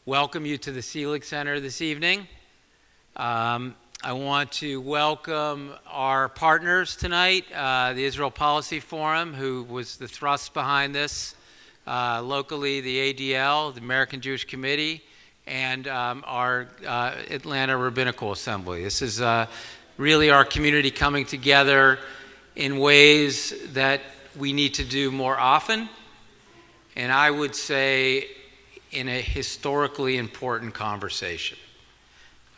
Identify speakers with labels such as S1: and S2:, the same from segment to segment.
S1: welcome you to the Selig Center this evening. I want to welcome our partners tonight, the Israel Policy Forum, who was the thrust behind this, locally the ADL, the American Jewish Committee, and our Atlanta Rabbinical Assembly. This is really our community coming together in ways that we need to do more often, and I would say in a historically important conversation.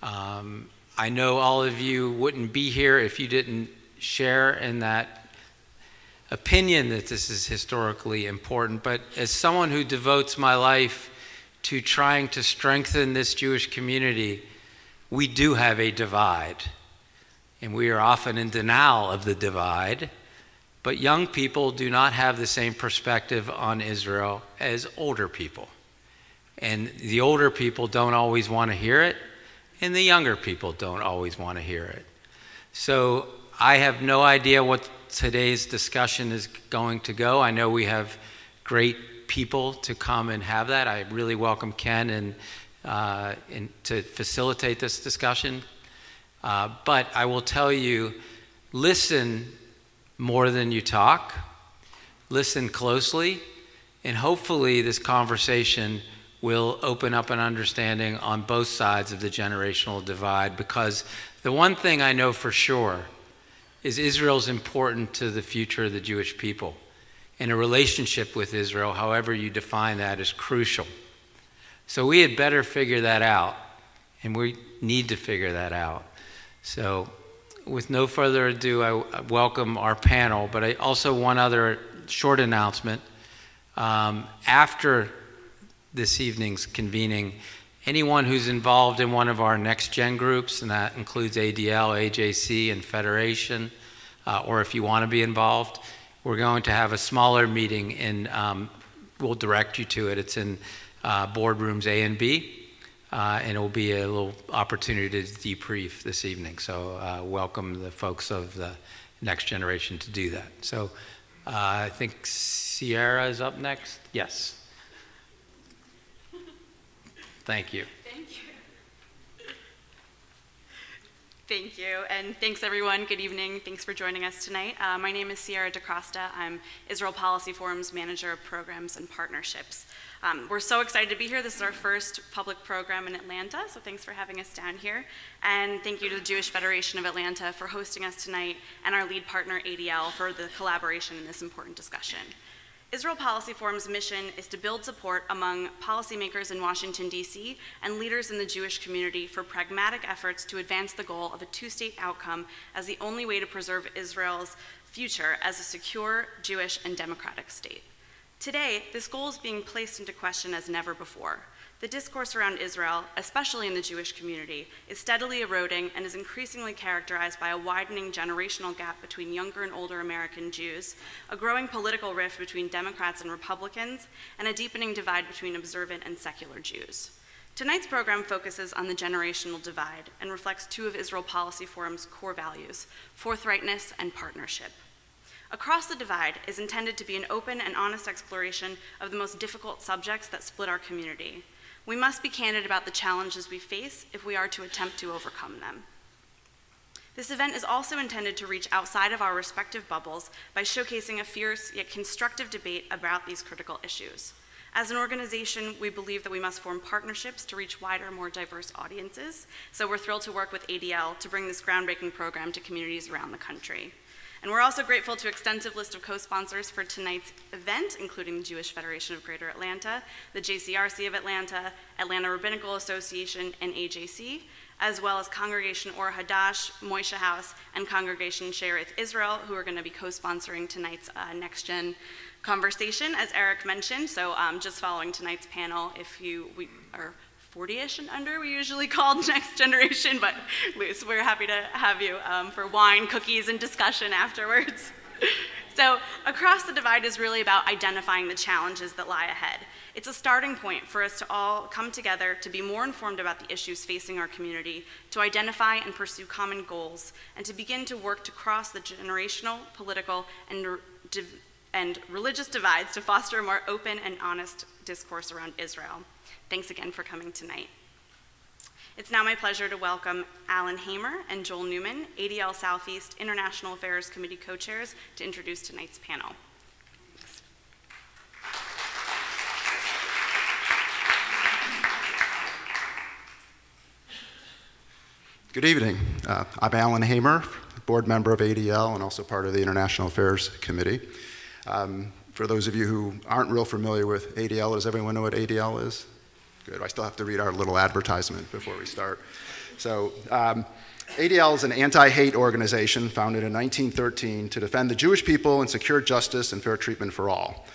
S1: I know all of you wouldn't be here if you didn't share in that opinion that this is historically important, but as someone who devotes my life to trying to strengthen this Jewish community, we do have a divide, and we are often in denial of the divide, but young people do not have the same perspective on Israel as older people. And the older people don't always want to hear it, and the younger people don't always want to hear it. So I have no idea what today's discussion is going to go. I know we have great people to come and have that. I really welcome Ken and to facilitate this discussion. But I will tell you, listen more than you talk. Listen closely, and hopefully this conversation will open up an understanding on both sides of the generational divide, because the one thing I know for sure is Israel's important to the future of the Jewish people, and a relationship with Israel, however you define that, is crucial. So we had better figure that out, and we need to figure that out. So with no further ado, I welcome our panel, but I also one other short announcement. After this evening's convening, anyone who's involved in one of our next gen groups, and that includes ADL, AJC, and Federation, or if you want to be involved, we're going to have a smaller meeting and we'll direct you to it. It's in boardrooms A and B, and it will be a little opportunity to debrief this evening. So welcome the folks of the next generation to do that. So I think Sierra is up next. Yes. Thank you.
S2: Thank you. Thank you, and thanks everyone. Good evening. Thanks for joining us tonight. My name is Sierra DaCosta. I'm Israel Policy Forum's Manager of Programs and Partnerships. We're so excited to be here. This is our first public program in Atlanta, so thanks for having us down here. And thank you to the Jewish Federation of Atlanta for hosting us tonight, and our lead partner, ADL, for the collaboration in this important discussion. Israel Policy Forum's mission is to build support among policymakers in Washington, D.C., and leaders in the Jewish community for pragmatic efforts to advance the goal of a two-state outcome as the only way to preserve Israel's future as a secure, Jewish, and democratic state. Today, this goal is being placed into question as never before. The discourse around Israel, especially in the Jewish community, is steadily eroding and is increasingly characterized by a widening generational gap between younger and older American Jews, a growing political rift between Democrats and Republicans, and a deepening divide between observant and secular Jews. Tonight's program focuses on the generational divide and reflects two of Israel Policy Forum's core values, forthrightness and partnership. Across the Divide is intended to be an open and honest exploration of the most difficult subjects that split our community. We must be candid about the challenges we face if we are to attempt to overcome them. This event is also intended to reach outside of our respective bubbles by showcasing a fierce yet constructive debate about these critical issues. As an organization, we believe that we must form partnerships to reach wider, more diverse audiences, so we're thrilled to work with ADL to bring this groundbreaking program to communities around the country. And we're also grateful to an extensive list of co-sponsors for tonight's event, including the Jewish Federation of Greater Atlanta, the JCRC of Atlanta, Atlanta Rabbinical Association, and AJC, as well as Congregation Or Hadash, Moishe House, and Congregation Shearith Israel, who are going to be co-sponsoring tonight's Next Gen conversation, as Eric mentioned. So just following tonight's panel, if we are 40-ish and under, we usually called Next Generation, but we're happy to have you for wine, cookies, and discussion afterwards. So Across the Divide is really about identifying the challenges that lie ahead. It's a starting point for us to all come together to be more informed about the issues facing our community, to identify and pursue common goals, and to begin to work to cross the generational, political, and religious divides to foster a more open and honest discourse around Israel. Thanks again for coming tonight. It's now my pleasure to welcome Alan Hamer and Joel Newman, ADL Southeast International Affairs Committee co-chairs, to introduce tonight's panel. Thanks.
S3: Good evening. I'm Alan Hamer, board member of ADL and also part of the International Affairs Committee. For those of you who aren't real familiar with ADL, does everyone know what ADL is? Good. I still have to read our little advertisement before we start. So ADL is an anti-hate organization founded in 1913 to defend the Jewish people and secure justice and fair treatment for all.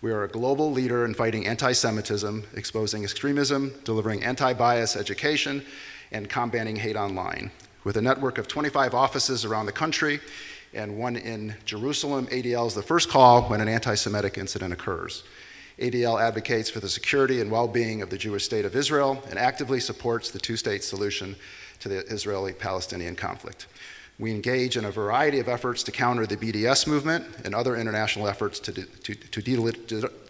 S3: We are a global leader in fighting anti-Semitism, exposing extremism, delivering anti-bias education, and combating hate online. With a network of 25 offices around the country and one in Jerusalem, ADL is the first call when an anti-Semitic incident occurs. ADL advocates for the security and well-being of the Jewish state of Israel and actively supports the two-state solution to the Israeli-Palestinian conflict. We engage in a variety of efforts to counter the BDS movement and other international efforts to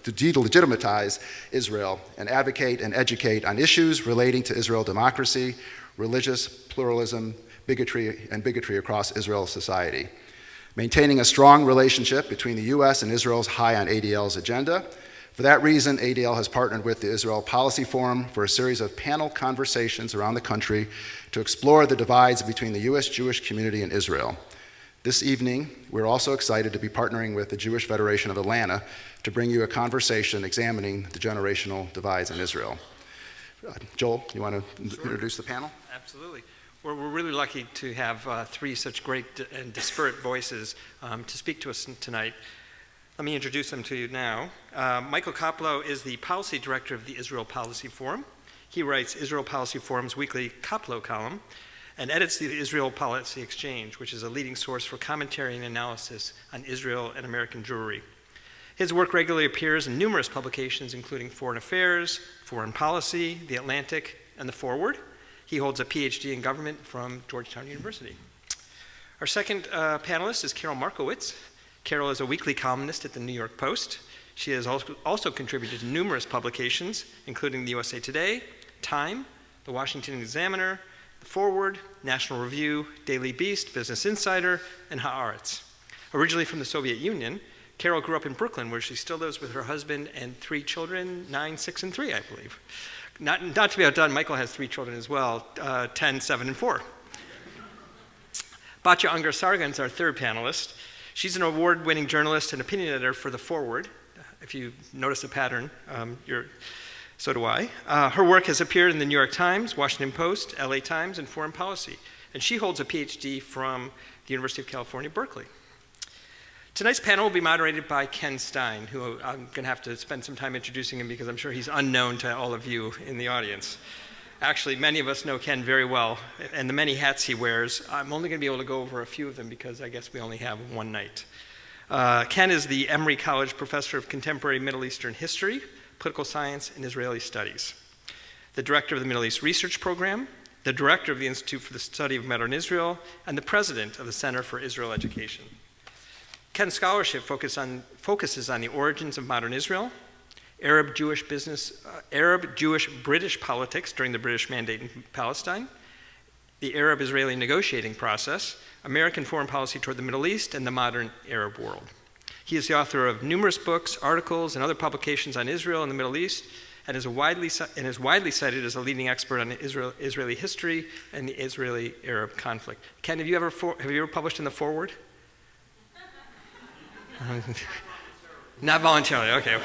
S3: delegitimize Israel and advocate and educate on issues relating to Israel democracy, religious pluralism, bigotry across Israel's society. Maintaining a strong relationship between the U.S. and Israel is high on ADL's agenda. For that reason, ADL has partnered with the Israel Policy Forum for a series of panel conversations around the country to explore the divides between the U.S. Jewish community and Israel. This evening, we're also excited to be partnering with the Jewish Federation of Atlanta to bring you a conversation examining the generational divides in Israel. Joel, you want to introduce the panel?
S4: Absolutely. We're really lucky to have three such great and disparate voices to speak to us tonight. Let me introduce them to you now. Michael Koplow is the policy director of the Israel Policy Forum. He writes Israel Policy Forum's weekly Koplow column and edits the Israel Policy Exchange, which is a leading source for commentary and analysis on Israel and American Jewry. His work regularly appears in numerous publications, including Foreign Affairs, Foreign Policy, The Atlantic, and The Forward. He holds a PhD in government from Georgetown University. Our second panelist is Karol Markowicz. Karol is a weekly columnist at the New York Post. She has also contributed to numerous publications, including the USA Today, Time, the Washington Examiner, The Forward, National Review, Daily Beast, Business Insider, and Haaretz. Originally from the Soviet Union, Karol grew up in Brooklyn, where she still lives with her husband and 3 children, 9, 6, and 3, I believe. Not to be outdone, Michael has 3 children as well, 10, 7, and 4. Batya Ungar-Sargon is our third panelist. She's an award-winning journalist and opinion editor for The Forward. If you notice a pattern, so do I. Her work has appeared in the New York Times, Washington Post, LA Times, and Foreign Policy. And she holds a PhD from the University of California, Berkeley. Tonight's panel will be moderated by Ken Stein, who I'm going to have to spend some time introducing him because I'm sure he's unknown to all of you in the audience. Actually, many of us know Ken very well, and the many hats he wears. I'm only going to be able to go over a few of them because I guess we only have one night. Ken is the Emory College Professor of Contemporary Middle Eastern History, Political Science, and Israeli Studies, the Director of the Middle East Research Program, the Director of the Institute for the Study of Modern Israel, and the President of the Center for Israel Education. Ken's scholarship focuses on the origins of modern Israel, Arab-Jewish British politics during the British Mandate in Palestine, the Arab-Israeli negotiating process, American foreign policy toward the Middle East, and the modern Arab world. He is the author of numerous books, articles, and other publications on Israel and the Middle East, and is widely cited as a leading expert on Israeli history and the Israeli-Arab conflict. Ken, have you ever published in The Forward? Not voluntarily, okay.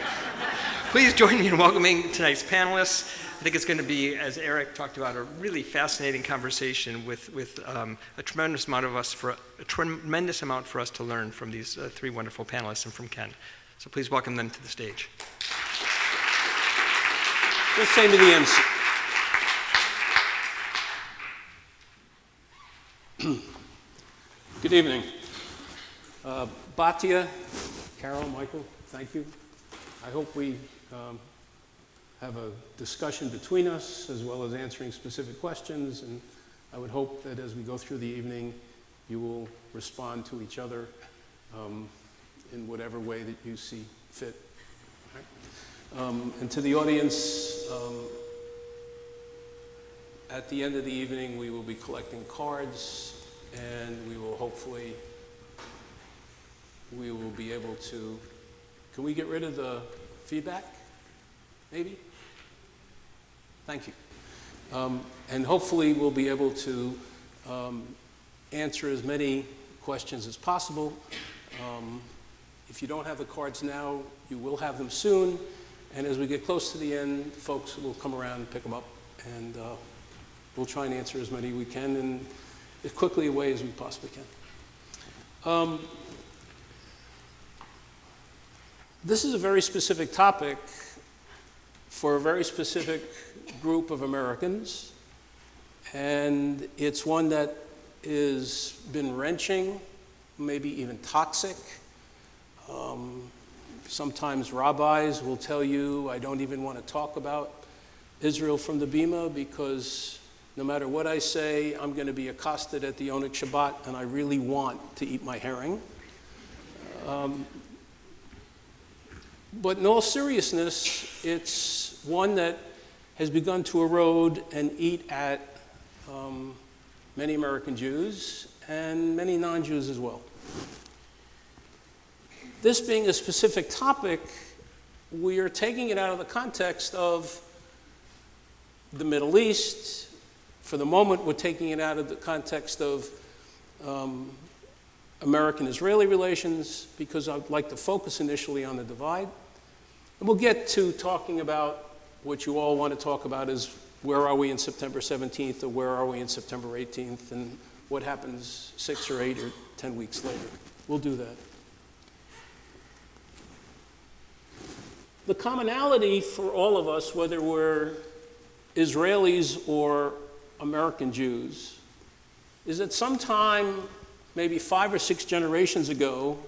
S4: Please join me in welcoming tonight's panelists. I think it's going to be, as Eric talked about, a really fascinating conversation with a tremendous amount for us to learn from these 3 wonderful panelists and from Ken. So please welcome them to the stage.
S5: Just say to the MC. Good evening. Batya, Karol, Michael, thank you. I hope we have a discussion between us as well as answering specific questions, and I would hope that as we go through the evening, you will respond to each other in whatever way that you see fit. And to the audience, At the end of the evening, we will be collecting cards, and we will hopefully, we will be able to, can we get rid of the feedback, maybe? Thank you. And hopefully we'll be able to answer as many questions as possible. If you don't have the cards now, you will have them soon. And as we get close to the end, folks will come around and pick them up. And we'll try and answer as many we can in as quickly a way as we possibly can. This is a very specific topic for a very specific group of Americans. And it's one that has been wrenching, maybe even toxic. Sometimes rabbis will tell you, I don't even want to talk about Israel from the Bima because no matter what I say, I'm going to be accosted at the Oneg Shabbat, and I really want to eat my herring. But in all seriousness, it's one that has begun to erode and eat at many American Jews and many non-Jews as well. This being a specific topic, we are taking it out of the context of the Middle East. For the moment, we're taking it out of the context of American-Israeli relations because I'd like to focus initially on the divide. And we'll get to talking about what you all want to talk about is where are we in September 17th or where are we in September 18th and what happens 6 or 8 or 10 weeks later. We'll do that. The commonality for all of us, whether we're Israelis or American Jews, is that sometime, maybe 5 or 6 generations ago,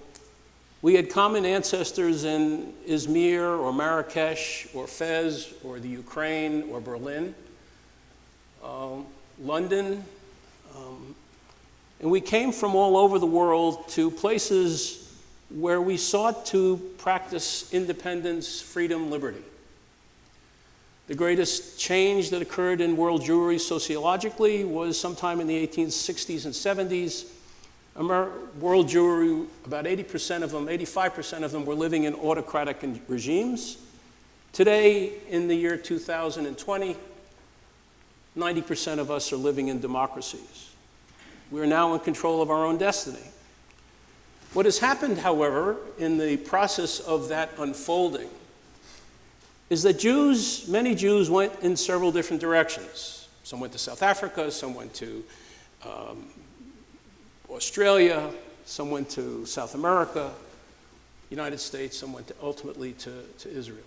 S5: we had common ancestors in Izmir or Marrakesh or Fez or the Ukraine or Berlin, London, and we came from all over the world to places where we sought to practice independence, freedom, liberty. The greatest change that occurred in world Jewry sociologically was sometime in the 1860s and 70s. World Jewry, about 80% of them, 85% of them were living in autocratic regimes. Today, in the year 2020, 90% of us are living in democracies. We are now in control of our own destiny. What has happened, however, in the process of that unfolding is that many Jews went in several different directions. Some went to South Africa, some went to Australia, some went to South America, United States, some went ultimately to Israel.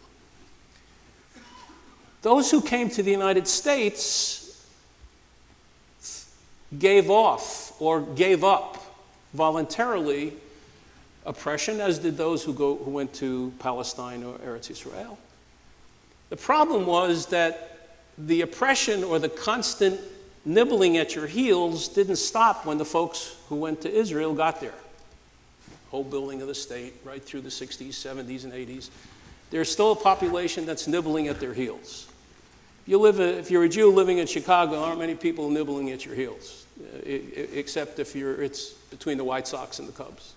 S5: Those who came to the United States gave off or gave up voluntarily oppression, as did those who went to Palestine or Eretz Israel. The problem was that the oppression or the constant nibbling at your heels didn't stop when the folks who went to Israel got there. Whole building of the state, right through the 60s, 70s, and 80s. There's still a population that's nibbling at their heels. If you're a Jew living in Chicago, there aren't many people nibbling at your heels, except if it's between the White Sox and the Cubs.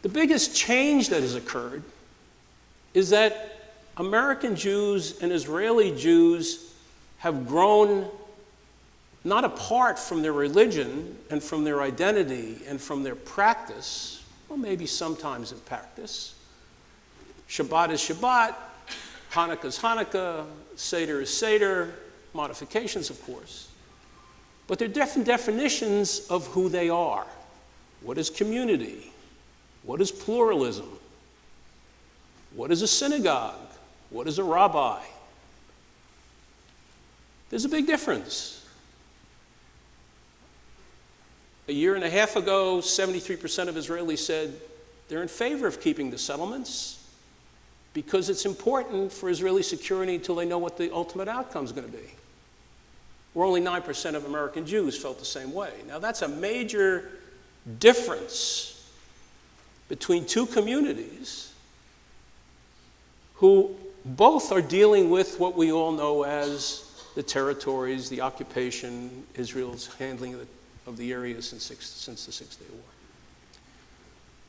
S5: The biggest change that has occurred is that American Jews and Israeli Jews have grown not apart from their religion and from their identity and from their practice, or maybe sometimes in practice. Shabbat is Shabbat, Hanukkah is Hanukkah, Seder is Seder, modifications, of course. But they're different definitions of who they are. What is community? What is pluralism? What is a synagogue? What is a rabbi? There's a big difference. A year and a half ago, 73% of Israelis said they're in favor of keeping the settlements because it's important for Israeli security until they know what the ultimate outcome is going to be. Where only 9% of American Jews felt the same way. Now that's a major difference between two communities who both are dealing with what we all know as the territories, the occupation, Israel's handling of the area since the Six-Day War.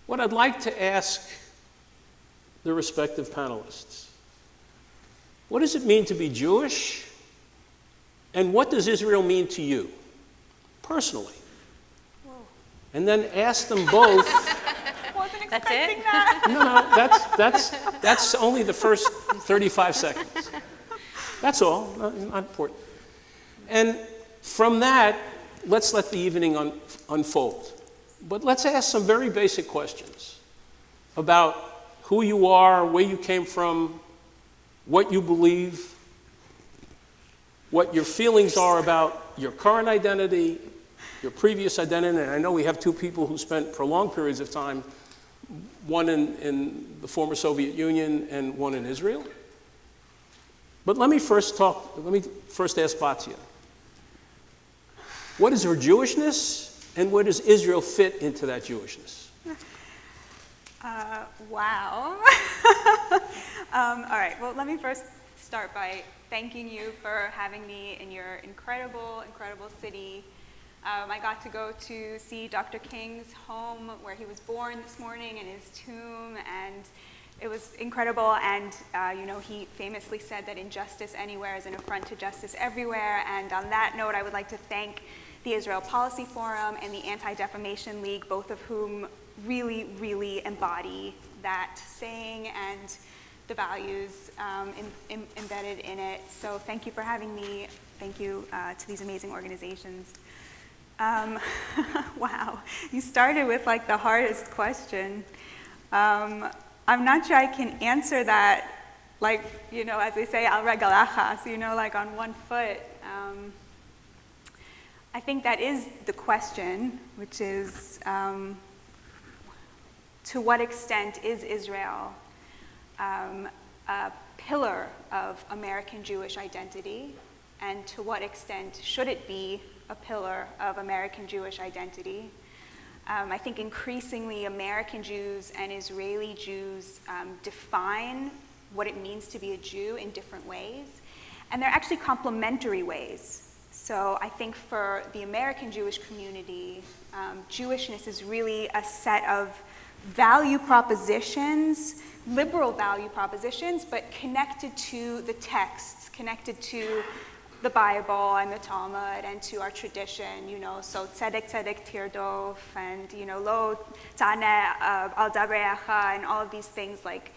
S5: What I'd like to ask the respective panelists, what does it mean to be Jewish, and what does Israel mean to you, personally?
S6: Whoa.
S5: And then ask them both.
S6: Wasn't
S2: That's
S6: expecting
S2: it?
S6: that.
S5: No, that's only the first 35 seconds. That's all, not important. And from that, let's let the evening unfold. But let's ask some very basic questions about who you are, where you came from, what you believe, what your feelings are about your current identity, your previous identity. And I know we have two people who spent prolonged periods of time, one in the former Soviet Union and one in Israel. But let me first ask Batya. What is her Jewishness, and where does Israel fit into that Jewishness?
S6: Wow. All right, well, let me first start by thanking you for having me in your incredible, incredible city. I got to go to see Dr. King's home where he was born this morning and his tomb, and it was incredible. And he famously said that injustice anywhere is an affront to justice everywhere. And on that note, I would like to thank the Israel Policy Forum and the Anti-Defamation League, both of whom really, really embody that saying and the values embedded in it. So thank you for having me. Thank you to these amazing organizations. Wow, you started with like the hardest question. I'm not sure I can answer that, like, as they say, al regalachas, like on one foot. I think that is the question, which is, to what extent is Israel a pillar of American Jewish identity, and to what extent should it be a pillar of American Jewish identity? I think increasingly American Jews and Israeli Jews define what it means to be a Jew in different ways, and they're actually complementary ways. So I think for the American Jewish community, Jewishness is really a set of value propositions, liberal value propositions, but connected to the texts, connected to the Bible and the Talmud and to our tradition, so tzedek tzedek tirdof and, lo taneh al dabreacha and all of these things, like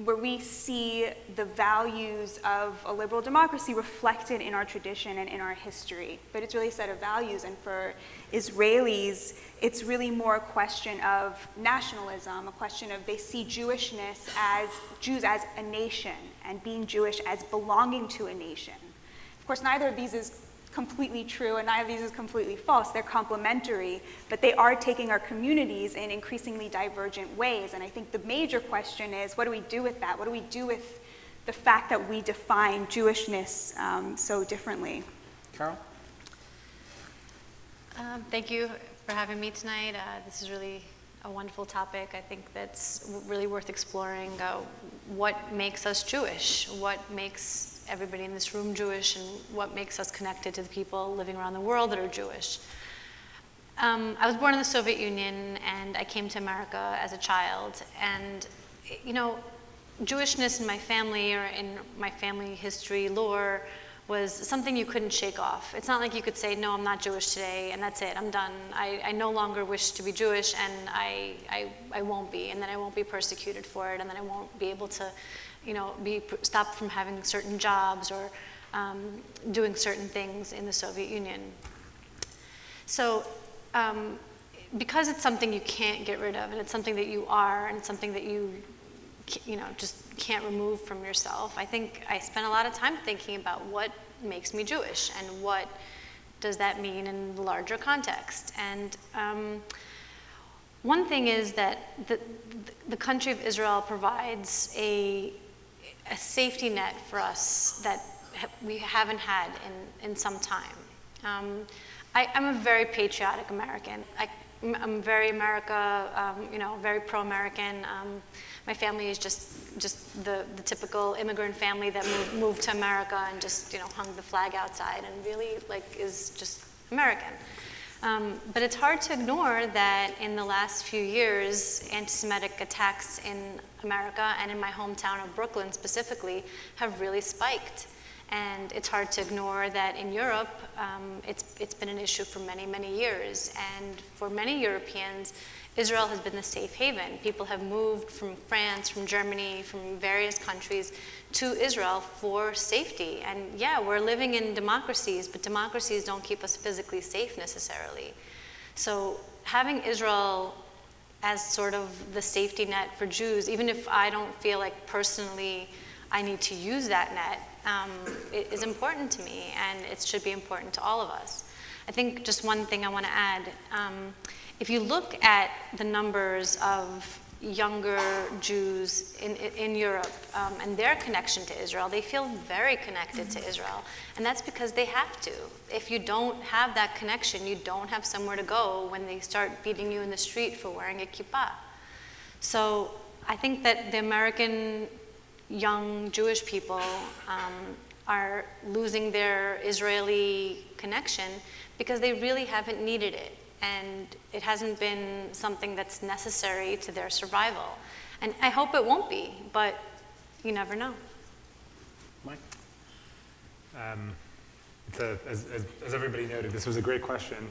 S6: where we see the values of a liberal democracy reflected in our tradition and in our history. But it's really a set of values, and for Israelis, it's really more a question of nationalism, a question of they see Jewishness as Jews as a nation and being Jewish as belonging to a nation. Of course, neither of these is completely true and neither of these is completely false. They're complementary, but they are taking our communities in increasingly divergent ways. And I think the major question is, what do we do with that? What do we do with the fact that we define Jewishness so differently?
S5: Karol?
S7: Thank you for having me tonight. This is really a wonderful topic. I think that's really worth exploring. What makes us Jewish? What makes everybody in this room Jewish, and what makes us connected to the people living around the world that are Jewish? I was born in the Soviet Union, and I came to America as a child. And, Jewishness in my family or in my family history lore was something you couldn't shake off. It's not like you could say, no, I'm not Jewish today, and that's it, I'm done. I no longer wish to be Jewish, and I won't be, and then I won't be persecuted for it, and then I won't be able to be stopped from having certain jobs or doing certain things in the Soviet Union. So because it's something you can't get rid of, and it's something that you are, and it's something that you just can't remove from yourself, I think I spent a lot of time thinking about what makes me Jewish and what does that mean in the larger context. And one thing is that the country of Israel provides a safety net for us that we haven't had in some time. I'm a very patriotic American. I'm very America, very pro-American. My family is just the typical immigrant family that moved to America and just hung the flag outside and really is just American. But it's hard to ignore that in the last few years, anti-Semitic attacks in America and in my hometown of Brooklyn specifically have really spiked. And it's hard to ignore that in Europe, it's been an issue for many, many years. And for many Europeans, Israel has been the safe haven. People have moved from France, from Germany, from various countries to Israel for safety. And yeah, we're living in democracies, but democracies don't keep us physically safe necessarily. So having Israel as sort of the safety net for Jews, even if I don't feel like personally I need to use that net, it is important to me, and it should be important to all of us. I think just one thing I want to add, if you look at the numbers of younger Jews in Europe and their connection to Israel, they feel very connected to Israel, and that's because they have to. If you don't have that connection, you don't have somewhere to go when they start beating you in the street for wearing a kippah. So I think that the American young Jewish people are losing their Israeli connection because they really haven't needed it, and it hasn't been something that's necessary to their survival. And I hope it won't be, but you never know.
S5: Mike?
S8: As everybody noted, this was a great question.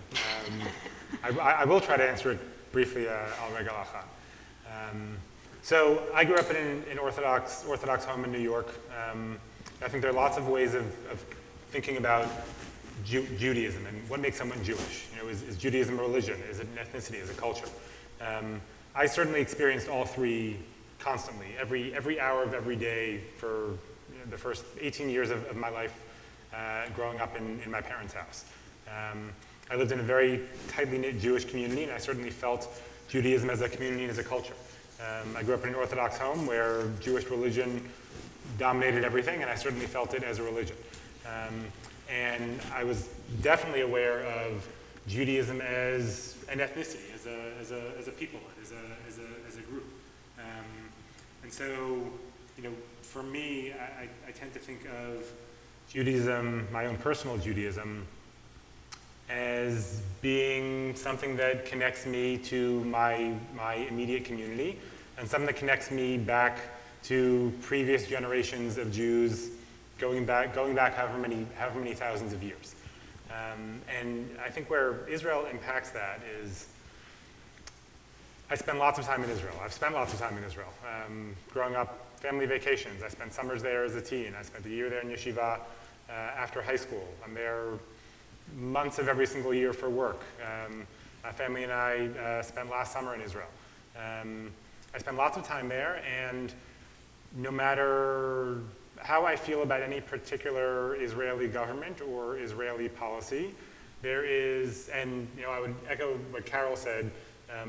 S8: I will try to answer it briefly, al regel achad. So I grew up in an Orthodox home in New York. I think there are lots of ways of thinking about Judaism and what makes someone Jewish. Is Judaism a religion? Is it an ethnicity? Is it a culture? I certainly experienced all three constantly, every hour of every day for the first 18 years of my life growing up in my parents' house. I lived in a very tightly knit Jewish community, and I certainly felt Judaism as a community and as a culture. I grew up in an Orthodox home where Jewish religion dominated everything, and I certainly felt it as a religion. And I was definitely aware of Judaism as an ethnicity, as a people, as a group. And so, for me, I tend to think of Judaism, my own personal Judaism, as being something that connects me to my immediate community, and something that connects me back to previous generations of Jews going back however many thousands of years. And I think where Israel impacts that is, I spend lots of time in Israel. I've spent lots of time in Israel. Growing up, family vacations. I spent summers there as a teen. I spent a year there in yeshiva after high school. I'm there months of every single year for work. My family and I spent last summer in Israel. I spent lots of time there, and no matter how I feel about any particular Israeli government or Israeli policy, there is, and I would echo what Karol said,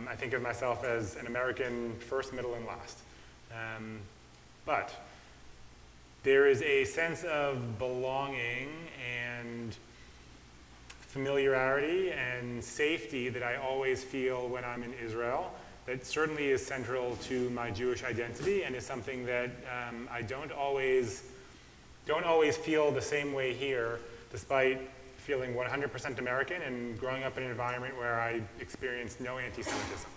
S8: I think of myself as an American first, middle, and last. But there is a sense of belonging and familiarity and safety that I always feel when I'm in Israel that certainly is central to my Jewish identity, and is something that I don't always feel the same way here, despite feeling 100% American and growing up in an environment where I experienced no anti-Semitism.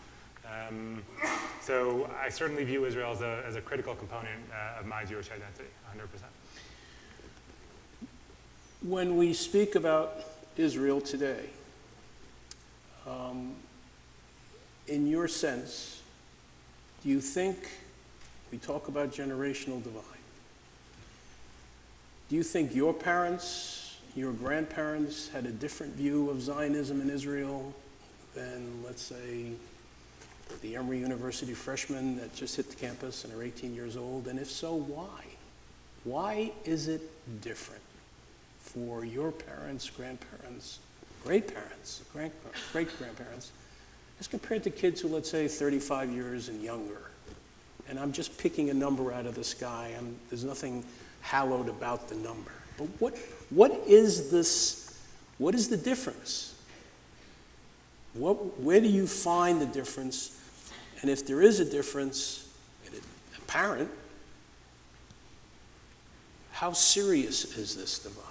S8: So I certainly view Israel as a critical component of my Jewish identity, 100%.
S5: When we speak about Israel today, in your sense, do you think, we talk about generational divide, do you think your parents, your grandparents had a different view of Zionism in Israel than, let's say, the Emory University freshmen that just hit the campus and are 18 years old? And if so, why? Why is it different for your parents, grandparents, great-parents, great-grandparents, as compared to kids who, let's say, 35 years and younger? And I'm just picking a number out of the sky. There's nothing hallowed about the number. But what is this? What is the difference? Where do you find the difference? And if there is a difference, apparent, how serious is this divide?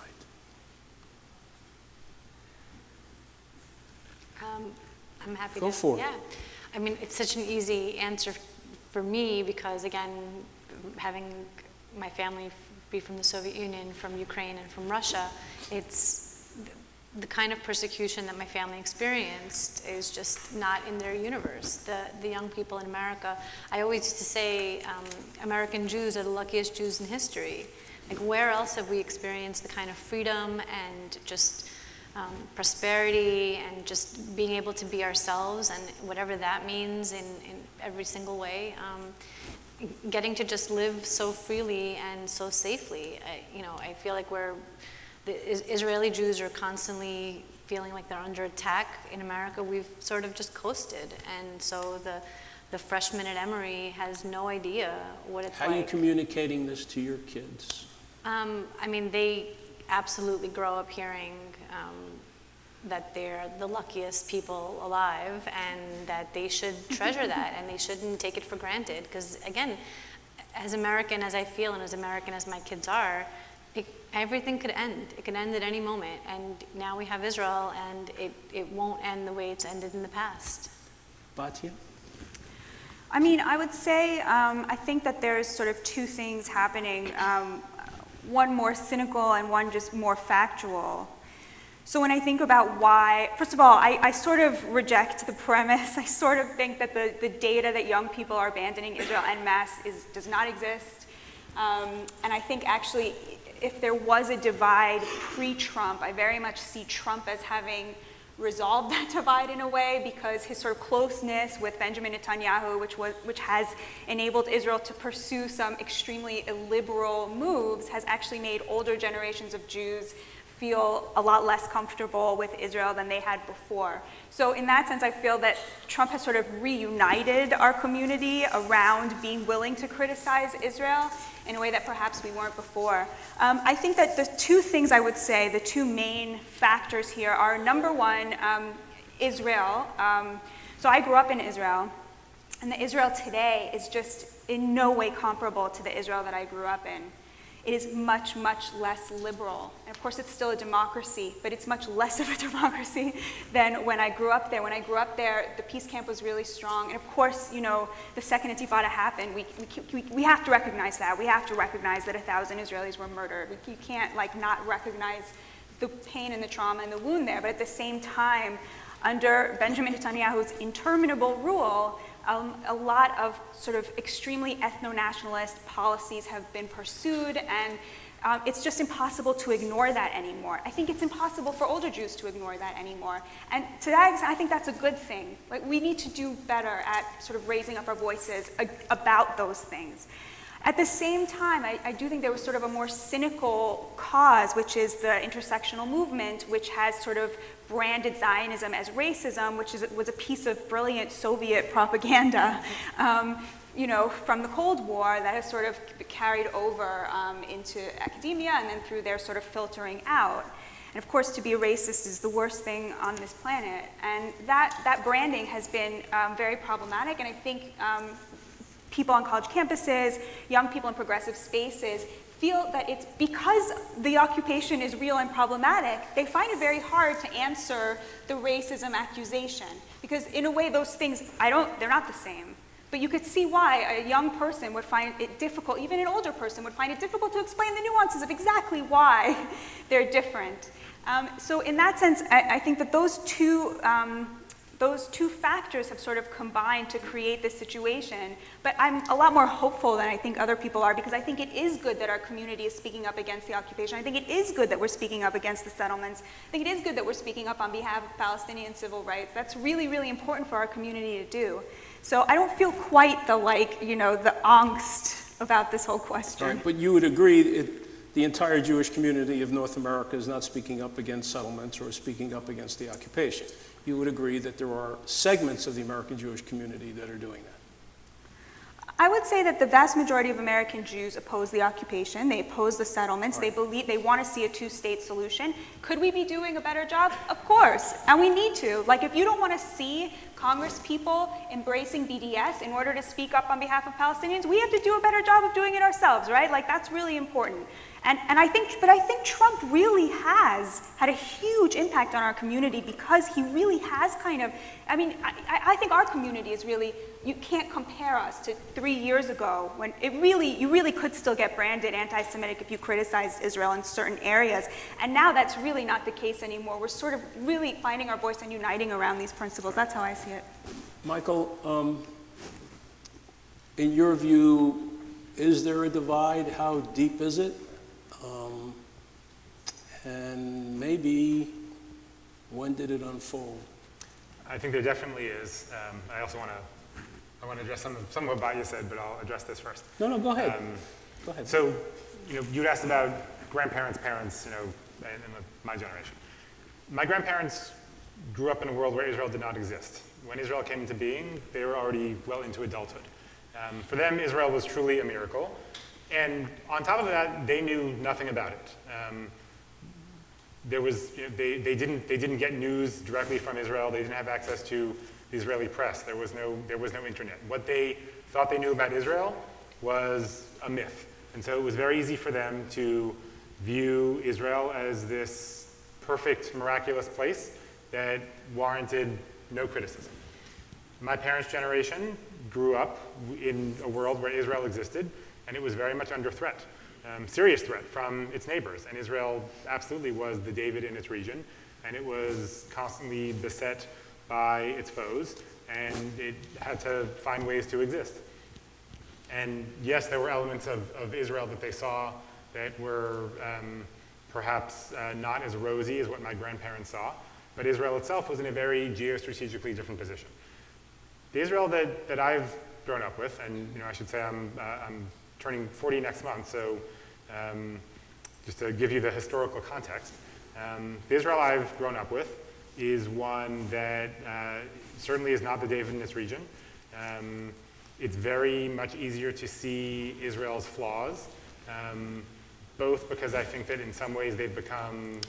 S7: I'm happy
S5: Go
S7: to.
S5: for it.
S7: Yeah. I mean, it's such an easy answer for me because, again, having my family be from the Soviet Union, from Ukraine, and from Russia, it's the kind of persecution that my family experienced is just not in their universe. The young people in America, I always used to say, American Jews are the luckiest Jews in history. Like, where else have we experienced the kind of freedom and just prosperity and just being able to be ourselves, and whatever that means in every single way, getting to just live so freely and so safely. I feel like the Israeli Jews are constantly feeling like they're under attack. In America, we've sort of just coasted, and so the freshman at Emory has no idea what it's like.
S5: How are you communicating this to your kids?
S7: I mean, they absolutely grow up hearing that they're the luckiest people alive and that they should treasure that and they shouldn't take it for granted. Because, again, as American as I feel and as American as my kids are, everything could end. It could end at any moment. And now we have Israel, and it won't end the way it's ended in the past.
S5: Batya?
S6: I mean, I would say I think that there's sort of two things happening, one more cynical and one just more factual. So when I think about why, first of all, I sort of reject the premise. I sort of think that the data that young people are abandoning Israel en masse does not exist. And I think actually if there was a divide pre-Trump, I very much see Trump as having resolved that divide in a way, because his sort of closeness with Benjamin Netanyahu, which has enabled Israel to pursue some extremely illiberal moves, has actually made older generations of Jews feel a lot less comfortable with Israel than they had before. So in that sense, I feel that Trump has sort of reunited our community around being willing to criticize Israel in a way that perhaps we weren't before. I think that the two things I would say, the two main factors here are, number one, Israel. So I grew up in Israel, and the Israel today is just in no way comparable to the Israel that I grew up in. It is much, much less liberal. And of course, it's still a democracy, but it's much less of a democracy than when I grew up there. When I grew up there, the peace camp was really strong. And of course, the second Intifada happened, we have to recognize that. We have to recognize that 1,000 Israelis were murdered. You can't not recognize the pain and the trauma and the wound there. But at the same time, under Benjamin Netanyahu's interminable rule, a lot of sort of extremely ethno-nationalist policies have been pursued, and it's just impossible to ignore that anymore. I think it's impossible for older Jews to ignore that anymore. And to that extent, I think that's a good thing. We need to do better at sort of raising up our voices about those things. At the same time, I do think there was sort of a more cynical cause, which is the intersectional movement, which has sort of branded Zionism as racism, which was a piece of brilliant Soviet propaganda, from the Cold War that has sort of carried over into academia and then through their sort of filtering out. And of course, to be a racist is the worst thing on this planet. And that branding has been very problematic, and I think people on college campuses, young people in progressive spaces, feel that it's because the occupation is real and problematic, they find it very hard to answer the racism accusation. Because in a way, those things, they're not the same. But you could see why a young person would find it difficult, even an older person would find it difficult to explain the nuances of exactly why they're different. So in that sense, I think that those two factors have sort of combined to create this situation. But I'm a lot more hopeful than I think other people are, because I think it is good that our community is speaking up against the occupation. I think it is good that we're speaking up against the settlements. I think it is good that we're speaking up on behalf of Palestinian civil rights. That's really, really important for our community to do. So I don't feel quite the angst about this whole question.
S5: Right, but you would agree the entire Jewish community of North America is not speaking up against settlements or speaking up against the occupation. You would agree that there are segments of the American Jewish community that are doing that.
S6: I would say that the vast majority of American Jews oppose the occupation. They oppose the settlements. They believe they want to see a two-state solution. Could we be doing a better job? Of course, and we need to. Like, if you don't want to see Congress people embracing BDS in order to speak up on behalf of Palestinians, we have to do a better job of doing it ourselves, right? Like, that's really important. And I think Trump really has had a huge impact on our community because he really has kind of, I mean, I think our community is really, you can't compare us to 3 years ago when you really could still get branded anti-Semitic if you criticized Israel in certain areas. And now that's really not the case anymore. We're sort of really finding our voice and uniting around these principles. That's how I see it.
S5: Michael, in your view, is there a divide? How deep is it? And maybe when did it unfold?
S8: I think there definitely is. I also want to address some of what Batya said, but I'll address this first.
S5: No, go ahead. Go ahead.
S8: So, you'd asked about grandparents, parents, in my generation. My grandparents grew up in a world where Israel did not exist. When Israel came into being, they were already well into adulthood. For them, Israel was truly a miracle. And on top of that, they knew nothing about it. They didn't get news directly from Israel. They didn't have access to the Israeli press. There was no internet. What they thought they knew about Israel was a myth. And so it was very easy for them to view Israel as this perfect, miraculous place that warranted no criticism. My parents' generation grew up in a world where Israel existed, and it was very much under threat. Serious threat from its neighbors. And Israel absolutely was the David in its region, and it was constantly beset by its foes, and it had to find ways to exist. And yes, there were elements of Israel that they saw that were perhaps not as rosy as what my grandparents saw, but Israel itself was in a very geostrategically different position. The Israel that I've grown up with, and I should say I'm turning 40 next month, so just to give you the historical context, the Israel I've grown up with is one that certainly is not the David in its region. It's very much easier to see Israel's flaws, both because I think that in some ways they've become,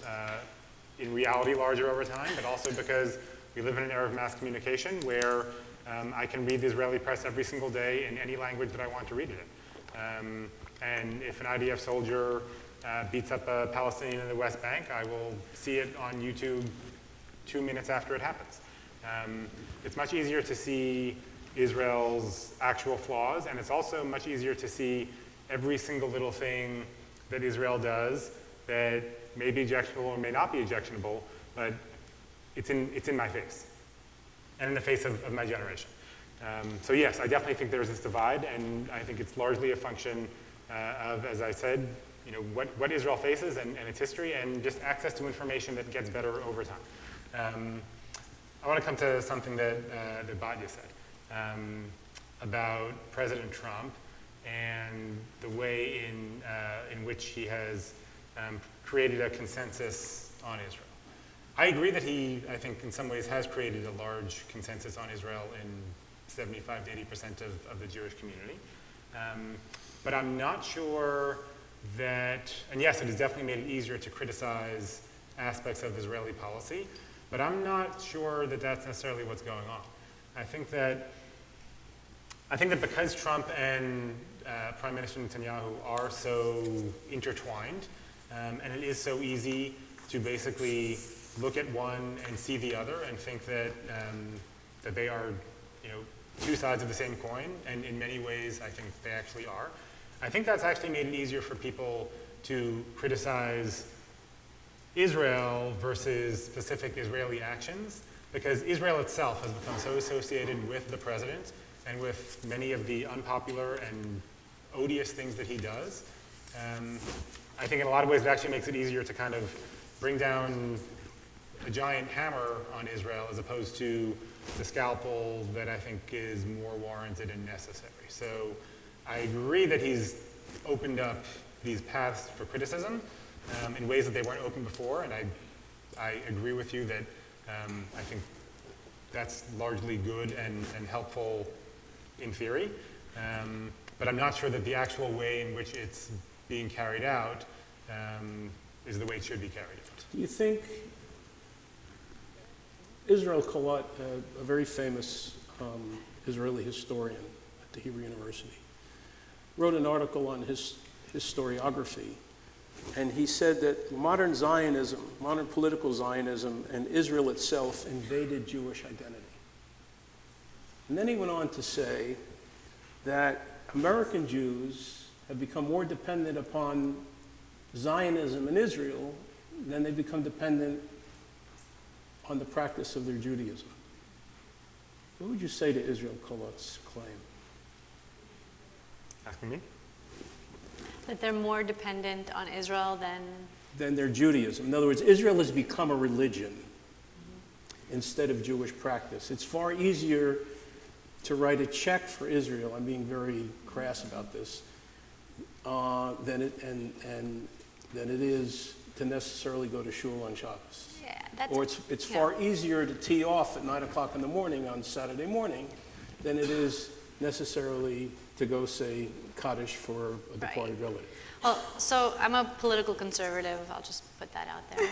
S8: in reality, larger over time, but also because we live in an era of mass communication where I can read the Israeli press every single day in any language that I want to read it in. And if an IDF soldier beats up a Palestinian in the West Bank, I will see it on YouTube 2 minutes after it happens. It's much easier to see Israel's actual flaws, and it's also much easier to see every single little thing that Israel does that may be objectionable or may not be objectionable, but it's in my face, and in the face of my generation. So yes, I definitely think there's this divide, and I think it's largely a function of, as I said, what Israel faces and its history, and just access to information that gets better over time. I want to come to something that Batya said about President Trump and the way in which he has created a consensus on Israel. I agree that he, I think, in some ways has created a large consensus on Israel in 75 to 80% of the Jewish community. But I'm not sure that, and yes, it has definitely made it easier to criticize aspects of Israeli policy, but I'm not sure that that's necessarily what's going on. I think that because Trump and Prime Minister Netanyahu are so intertwined, and it is so easy to basically look at one and see the other and think that that they are, two sides of the same coin, and in many ways, I think they actually are. I think that's actually made it easier for people to criticize Israel versus specific Israeli actions, because Israel itself has become so associated with the president and with many of the unpopular and odious things that he does. I think in a lot of ways it actually makes it easier to kind of bring down a giant hammer on Israel as opposed to the scalpel that I think is more warranted and necessary. So I agree that he's opened up these paths for criticism in ways that they weren't open before, and I agree with you that I think that's largely good and helpful in theory. But I'm not sure that the actual way in which it's being carried out is the way it should be carried out.
S5: Do you think Israel Kolot, a very famous Israeli historian at the Hebrew University, wrote an article on historiography, and he said that modern Zionism, modern political Zionism, and Israel itself invaded Jewish identity. And then he went on to say that American Jews have become more dependent upon Zionism in Israel than they become dependent on the practice of their Judaism. What would you say to Israel Kolot's claim?
S8: Asking me?
S7: That they're more dependent on Israel
S5: than their Judaism. In other words, Israel has become a religion instead of Jewish practice. It's far easier to write a check for Israel, I'm being very crass about this, than it is to necessarily go to shul on Shabbos.
S7: Yeah, that's,
S5: Or it's far easier to tee off at 9 o'clock in the morning on Saturday morning than it is necessarily to go say Kaddish for a departed relative.
S7: Well, so I'm a political conservative. I'll just put that out there.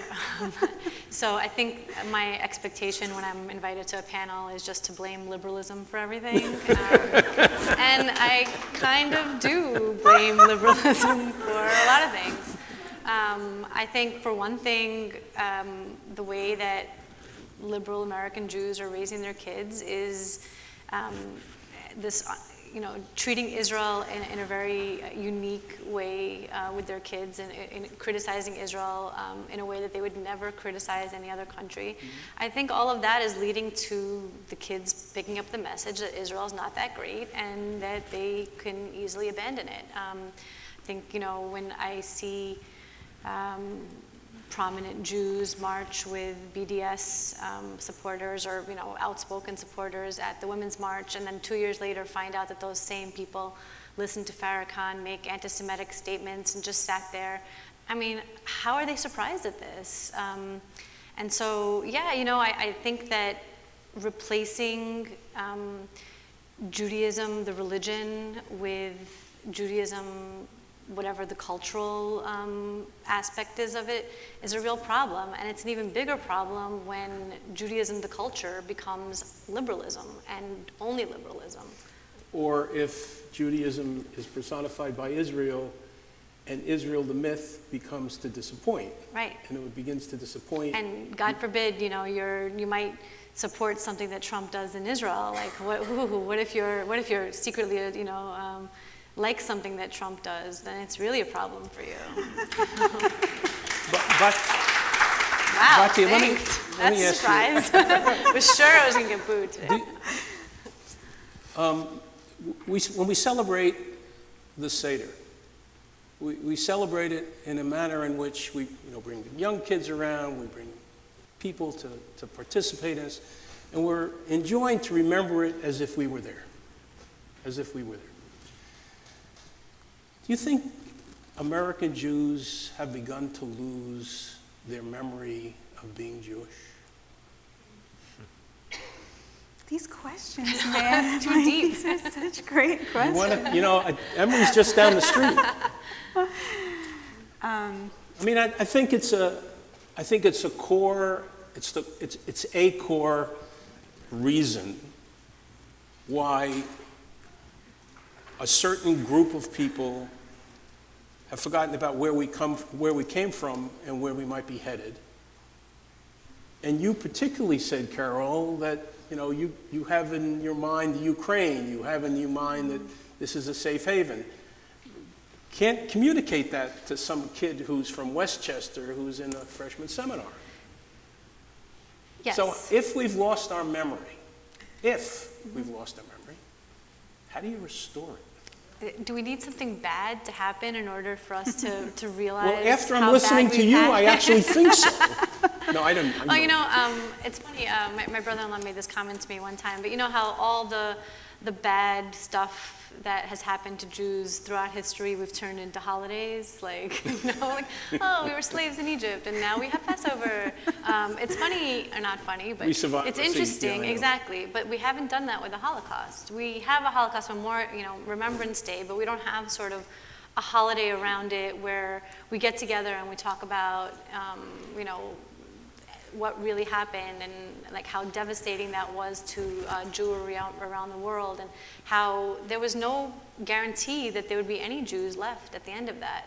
S7: So I think my expectation when I'm invited to a panel is just to blame liberalism for everything. And I kind of do blame liberalism for a lot of things. I think for one thing, the way that liberal American Jews are raising their kids is this, treating Israel in a very unique way with their kids, and criticizing Israel in a way that they would never criticize any other country. Mm-hmm. I think all of that is leading to the kids picking up the message that Israel is not that great and that they can easily abandon it. I think, when I see prominent Jews march with BDS supporters or outspoken supporters at the Women's March, and then 2 years later find out that those same people listened to Farrakhan make anti-Semitic statements and just sat there. I mean, how are they surprised at this? And so, I think that replacing Judaism, the religion, with Judaism, whatever the cultural aspect is of it, is a real problem. And it's an even bigger problem when Judaism, the culture, becomes liberalism and only liberalism.
S5: Or if Judaism is personified by Israel, and Israel, the myth, becomes to disappoint.
S7: Right.
S5: And it begins to disappoint.
S7: And God forbid, you might support something that Trump does in Israel. Like, what if you're secretly, like something that Trump does, then it's really a problem for you.
S5: but
S7: wow,
S5: Batya,
S7: thanks.
S5: let me
S7: That's a
S5: ask
S7: surprise. I was sure I was going to get booed today.
S5: When we celebrate the Seder, we celebrate it in a manner in which we bring young kids around, we bring people to participate in this, and we're enjoined to remember it as if we were there. As if we were there. Do you think American Jews have begun to lose their memory of being Jewish?
S6: These questions, man.
S7: Too deep.
S6: These are such great questions.
S5: Emory's just down the street. I think it's a core reason why a certain group of people have forgotten about where we came from and where we might be headed. And you particularly said, Karol, that you have in your mind the Ukraine, you have in your mind that this is a safe haven. Can't communicate that to some kid who's from Westchester who's in a freshman seminar.
S7: Yes.
S5: So if we've lost our memory, how do you restore it?
S7: Do we need something bad to happen in order for us to realize?
S5: Well, after I'm
S7: how
S5: listening
S7: bad
S5: to
S7: we've
S5: you,
S7: had
S5: I
S7: it?
S5: actually think so. No, I don't.
S7: Oh, you know, it's funny. My brother-in-law made this comment to me one time. But you know how all the bad stuff that has happened to Jews throughout history we've turned into holidays, like, you know, like, oh, we were slaves in Egypt and now we have Passover. It's funny, or not funny, but it's interesting, exactly. But we haven't done that with the Holocaust. We have a Holocaust Remembrance Day, but we don't have sort of a holiday around it where we get together and we talk about, what really happened and like how devastating that was to Jewry around the world, and how there was no guarantee that there would be any Jews left at the end of that.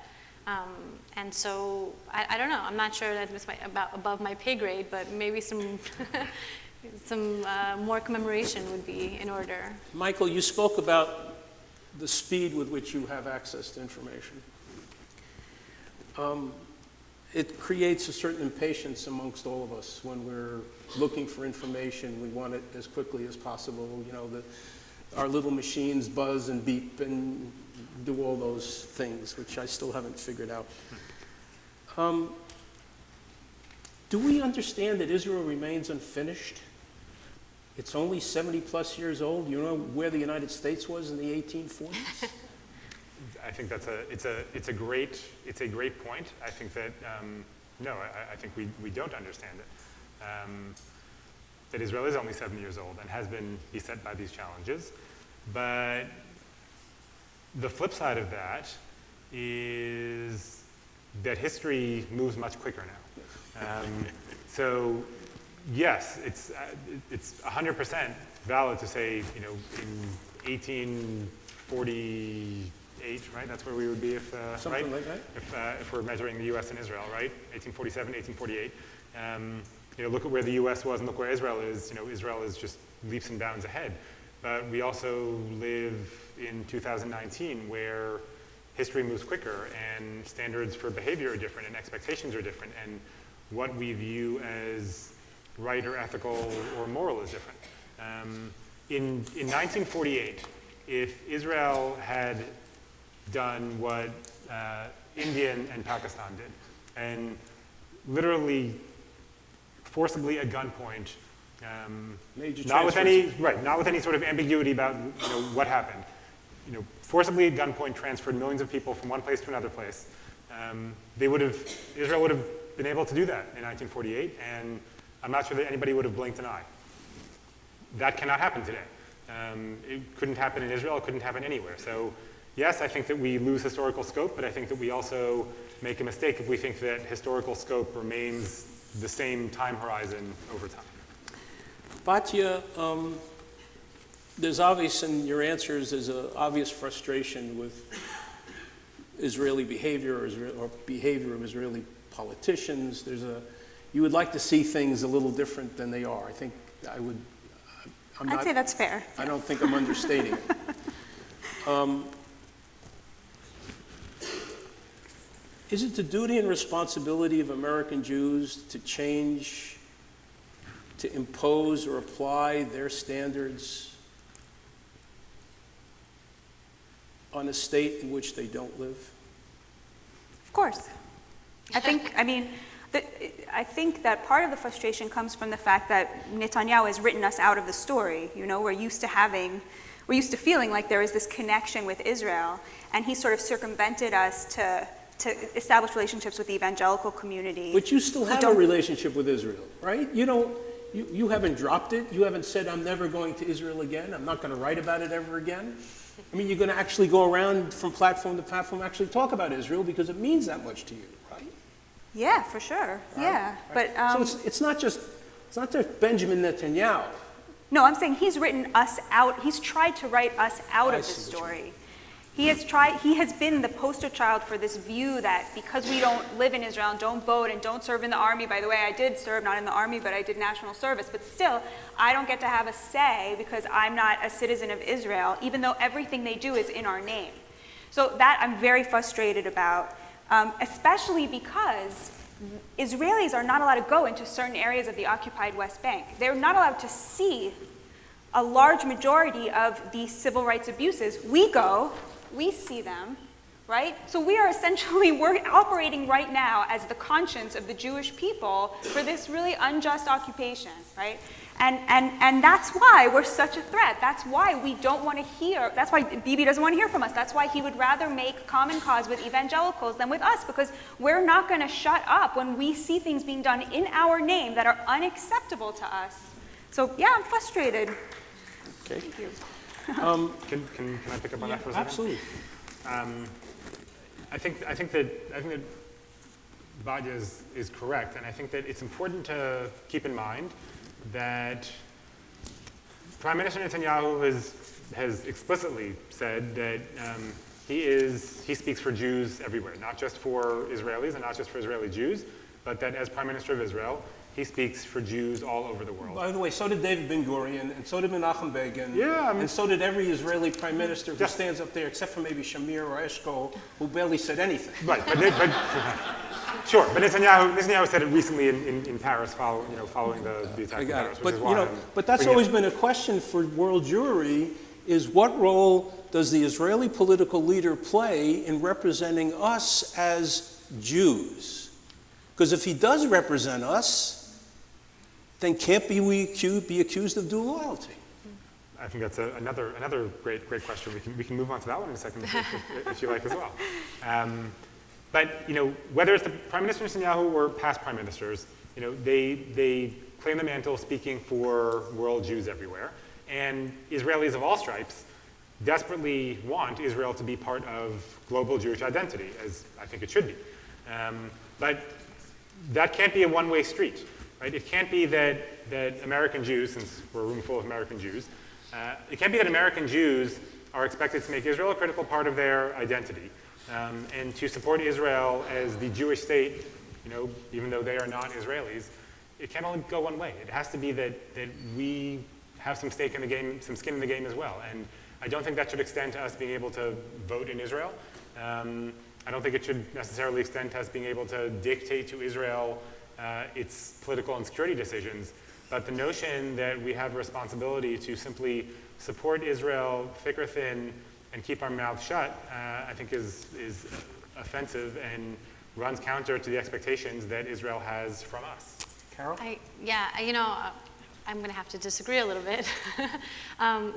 S7: And so I don't know. I'm not sure that was above my pay grade, but maybe some some more commemoration would be in order.
S5: Michael, you spoke about the speed with which you have access to information. It creates a certain impatience amongst all of us when we're looking for information. We want it as quickly as possible. You know, our little machines buzz and beep and do all those things, which I still haven't figured out. Do we understand that Israel remains unfinished? It's only 70 plus years old. You know where the United States was in the 1840s?
S8: I think it's a great point. I think that no, I think we don't understand it. That Israel is only 7 years old and has been beset by these challenges. But the flip side of that is that history moves much quicker now. So yes, it's 100% valid to say, you know, in 1848, right? That's where we would be if,
S5: Something
S8: right?
S5: like that.
S8: If we're measuring the U.S. and Israel, right? 1847, 1848. You know, look at where the U.S. was and look where Israel is. You know, Israel is just leaps and bounds ahead. But we also live in 2019 where history moves quicker and standards for behavior are different and expectations are different and what we view as right or ethical or moral is different. In 1948, if Israel had done what India and Pakistan did and literally forcibly at gunpoint, not with any sort of ambiguity about what happened, forcibly at gunpoint transferred millions of people from one place to another place. Israel would have been able to do that in 1948, and I'm not sure that anybody would have blinked an eye. That cannot happen today. It couldn't happen in Israel, it couldn't happen anywhere. So yes, I think that we lose historical scope, but I think that we also make a mistake if we think that historical scope remains the same time horizon over time.
S5: Batya, there's obvious in your answers, there's an obvious frustration with Israeli behavior or behavior of Israeli politicians. You would like to see things a little different than they are. I think I'd
S6: say that's fair.
S5: I don't think I'm understating it. Is it the duty and responsibility of American Jews to change, to impose or apply their standards on a state in which they don't live?
S6: Of course. I think that part of the frustration comes from the fact that Netanyahu has written us out of the story. We're used to feeling like there is this connection with Israel, and he sort of circumvented us to establish relationships with the evangelical community.
S5: But you still have a relationship with Israel, right? You haven't dropped it. You haven't said, I'm never going to Israel again. I'm not going to write about it ever again. I mean, you're going to actually go around from platform to platform, actually talk about Israel because it means that much to you, right?
S6: Yeah, for sure. Right? Yeah,
S5: right. But so it's not just Benjamin Netanyahu.
S6: No, I'm saying he's written us out. He's tried to write us out of the story. He has been the poster child for this view that because we don't live in Israel and don't vote and don't serve in the army, by the way, I did serve, not in the army, but I did national service, but still, I don't get to have a say because I'm not a citizen of Israel, even though everything they do is in our name. So that I'm very frustrated about, especially because Israelis are not allowed to go into certain areas of the occupied West Bank. They're not allowed to see a large majority of these civil rights abuses. We go, we see them, right? So we're operating right now as the conscience of the Jewish people for this really unjust occupation, right? And that's why we're such a threat. That's why we don't want to hear, that's why Bibi doesn't want to hear from us. That's why he would rather make common cause with evangelicals than with us, because we're not going to shut up when we see things being done in our name that are unacceptable to us. So yeah, I'm frustrated.
S5: Okay.
S6: Thank you.
S8: Can I pick up on that for a second?
S5: Absolutely.
S8: I think that Batya is correct, and I think that it's important to keep in mind that Prime Minister Netanyahu has explicitly said that he speaks for Jews everywhere, not just for Israelis and not just for Israeli Jews, but that as Prime Minister of Israel, he speaks for Jews all over the world.
S5: By the way, so did David Ben-Gurion, and so did Menachem Begin,
S8: Yeah, I mean-
S5: and so did every Israeli prime minister who
S8: Yeah.
S5: stands up there, except for maybe Shamir or Eshkol, who barely said anything.
S8: Right, but sure. But Netanyahu said it recently in Paris, following the attack
S5: I
S8: in
S5: got
S8: Paris,
S5: it.
S8: which
S5: But
S8: is why
S5: but that's
S8: bringing
S5: always
S8: it-
S5: been a question for world Jewry: is what role does the Israeli political leader play in representing us as Jews? Because if he does represent us, then can't we be accused of dual loyalty?
S8: I think that's another great question. We can move on to that one in a second if you like as well. But whether it's the Prime Minister Netanyahu or past prime ministers, they claim the mantle speaking for world Jews everywhere, and Israelis of all stripes desperately want Israel to be part of global Jewish identity, as I think it should be. But that can't be a one-way street. Right? It can't be that American Jews, since we're a room full of American Jews, it can't be that American Jews are expected to make Israel a critical part of their identity and to support Israel as the Jewish state, even though they are not Israelis. It can't only go one way. It has to be that we have some stake in the game, some skin in the game as well. And I don't think that should extend to us being able to vote in Israel. I don't think it should necessarily extend to us being able to dictate to Israel its political and security decisions, but the notion that we have a responsibility to simply support Israel thick or thin and keep our mouths shut, I think is offensive and runs counter to the expectations that Israel has from us.
S5: Carol?
S7: I'm going to have to disagree a little bit.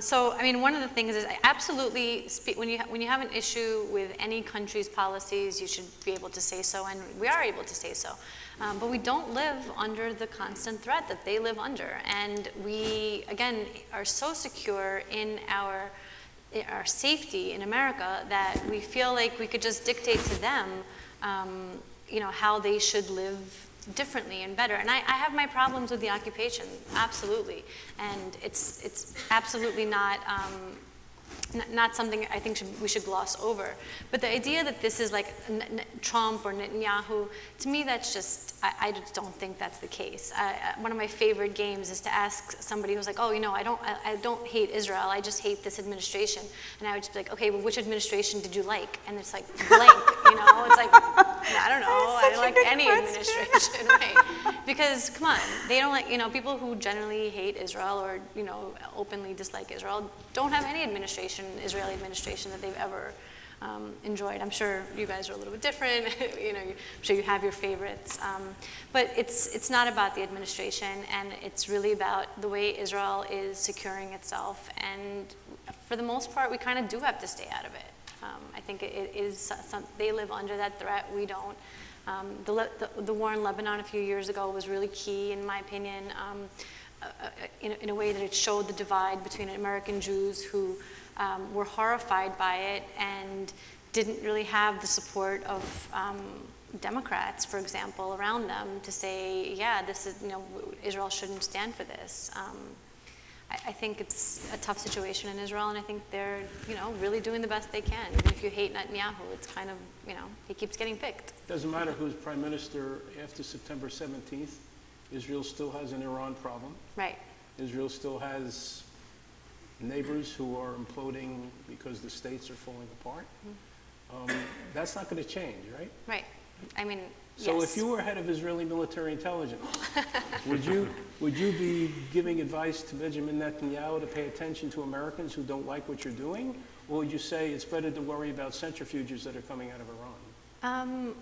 S7: So, one of the things is I absolutely when you have an issue with any country's policies, you should be able to say so, and we are able to say so. But we don't live under the constant threat that they live under, and we again are so secure in our safety in America that we feel like we could just dictate to them, how they should live differently and better. And I have my problems with the occupation, absolutely. And it's absolutely not something I think we should gloss over. But the idea that this is like Trump or Netanyahu, to me that's just, I just don't think that's the case. One of my favorite games is to ask somebody who's like, I don't hate Israel, I just hate this administration. And I would just be like, okay, well, which administration did you like? And it's like, blank, It's like, I don't know, I like any administration, right? Because, come on, they don't like, people who generally hate Israel or, openly dislike Israel don't have any Israeli administration that they've ever enjoyed. I'm sure you guys are a little bit different. I'm sure you have your favorites. But it's not about the administration, and it's really about the way Israel is securing itself. And for the most part, we kind of do have to stay out of it. I think it is they live under that threat. We don't. The war in Lebanon a few years ago was really key, in my opinion, in a way that it showed the divide between American Jews who were horrified by it and didn't really have the support of Democrats, for example, around them to say, yeah, this is, Israel shouldn't stand for this. I think it's a tough situation in Israel, and I think they're, really doing the best they can. Even if you hate Netanyahu, it's kind of, he keeps getting picked.
S5: Doesn't matter who's prime minister after September 17th. Israel still has an Iran problem.
S7: Right.
S5: Israel still has neighbors who are imploding because the states are falling apart. That's not going to change, right?
S7: Right.
S5: So
S7: yes.
S5: if you were head of Israeli military intelligence, would you be giving advice to Benjamin Netanyahu to pay attention to Americans who don't like what you're doing? Or would you say it's better to worry about centrifuges that are coming out of Iran?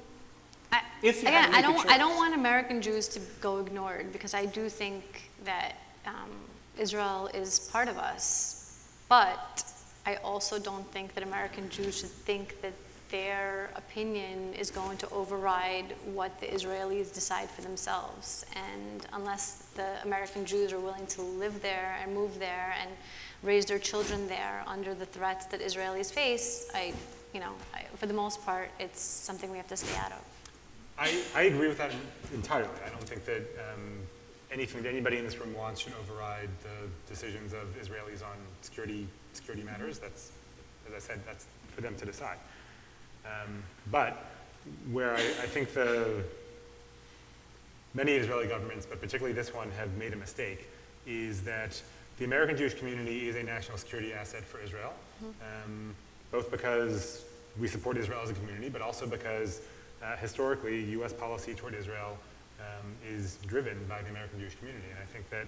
S5: If you had to
S7: Again,
S5: make a choice.
S7: I don't want American Jews to go ignored, because I do think that Israel is part of us. But I also don't think that American Jews should think that their opinion is going to override what the Israelis decide for themselves. And unless the American Jews are willing to live there and move there and raise their children there under the threats that Israelis face, for the most part, it's something we have to stay out of.
S8: I agree with that entirely. I don't think that anything that anybody in this room wants should override the decisions of Israelis on security matters. That's, as I said, that's for them to decide. But where I think many Israeli governments, but particularly this one, have made a mistake is that the American Jewish community is a national security asset for Israel, both because we support Israel as a community, but also because historically U.S. policy toward Israel is driven by the American Jewish community. And I think that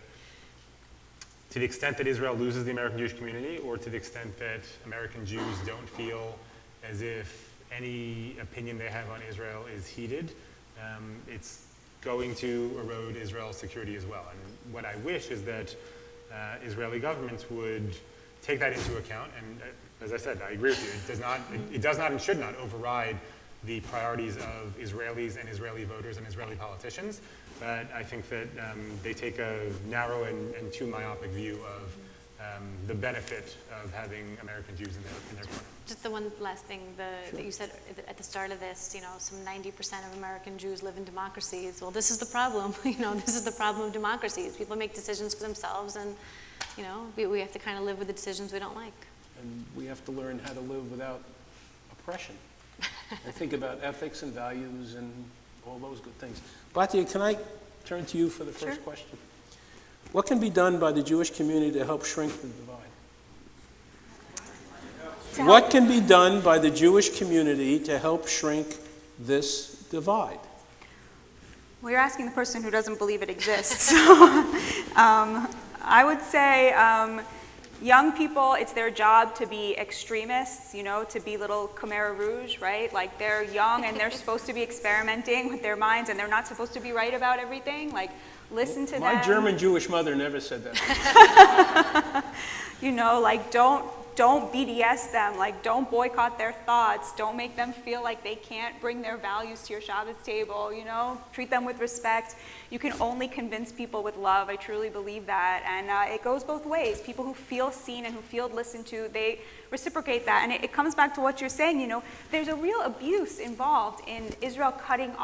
S8: to the extent that Israel loses the American Jewish community, or to the extent that American Jews don't feel as if any opinion they have on Israel is heeded, it's going to erode Israel's security as well. And what I wish is that Israeli governments would take that into account. And as I said, I agree with you. It does not and should not override the priorities of Israelis and Israeli voters and Israeli politicians. But I think that they take a narrow and too myopic view of the benefit of having American Jews in their corner.
S7: Just the one last thing that you said at the start of this, some 90% of American Jews live in democracies. Well, this is the problem. This is the problem of democracies. People make decisions for themselves, and we have to kind of live with the decisions we don't like.
S5: And we have to learn how to live without oppression. And think about ethics and values and all those good things. Batya, can I turn to you for the first question? What can be done by the Jewish community to help shrink the divide? What can be done by the Jewish community to help shrink this divide?
S6: Well, you're asking the person who doesn't believe it exists. I would say young people, it's their job to be extremists, to be little Khmer Rouge, right? Like, they're young and they're supposed to be experimenting with their minds, and they're not supposed to be right about everything. Like, listen to them.
S5: My German Jewish mother never said that.
S6: Don't BDS them, don't boycott their thoughts, don't make them feel like they can't bring their values to your Shabbos table, treat them with respect. You can only convince people with love. I truly believe that, and it goes both ways. People who feel seen and who feel listened to, they reciprocate that, and it comes back to what you're saying. There's a real abuse involved in Israel cutting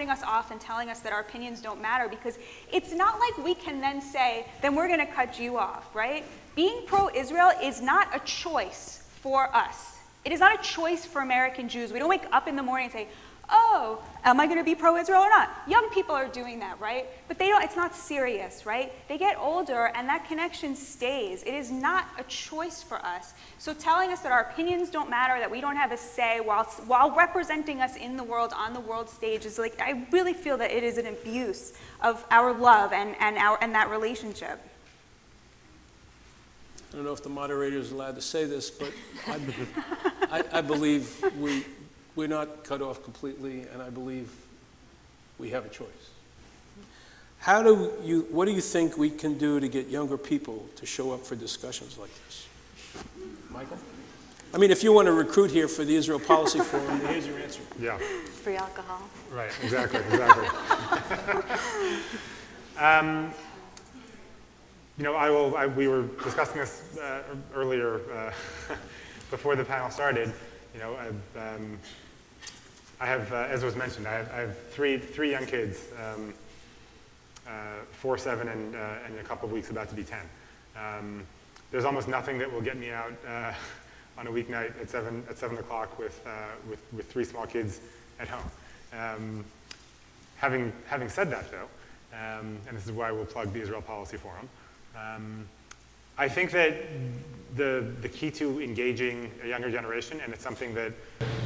S6: us off and telling us that our opinions don't matter, because it's not like we can then say, then we're going to cut you off, right? Being pro-Israel is not a choice for us. It is not a choice for American Jews. We don't wake up in the morning and say, oh, am I going to be pro-Israel or not? Young people are doing that, right? But it's not serious, right? They get older and that connection stays. It is not a choice for us. So telling us that our opinions don't matter, that we don't have a say while representing us in the world, on the world stage, is I really feel that it is an abuse of our love and that relationship.
S5: I don't know if the moderator is allowed to say this, but I believe we're not cut off completely, and I believe we have a choice. What do you think we can do to get younger people to show up for discussions like this? Michael? I mean, if you want to recruit here for the Israel Policy Forum, here's your answer.
S8: Yeah.
S7: Free alcohol.
S8: Right, exactly. We were discussing this earlier before the panel started. I have, as was mentioned, I have three young kids, 4, 7, and in a couple of weeks about to be 10. There's almost nothing that will get me out on a weeknight at 7 o'clock with 3 small kids at home. Having said that, though, and this is why we'll plug the Israel Policy Forum, I think that the key to engaging a younger generation, and it's something that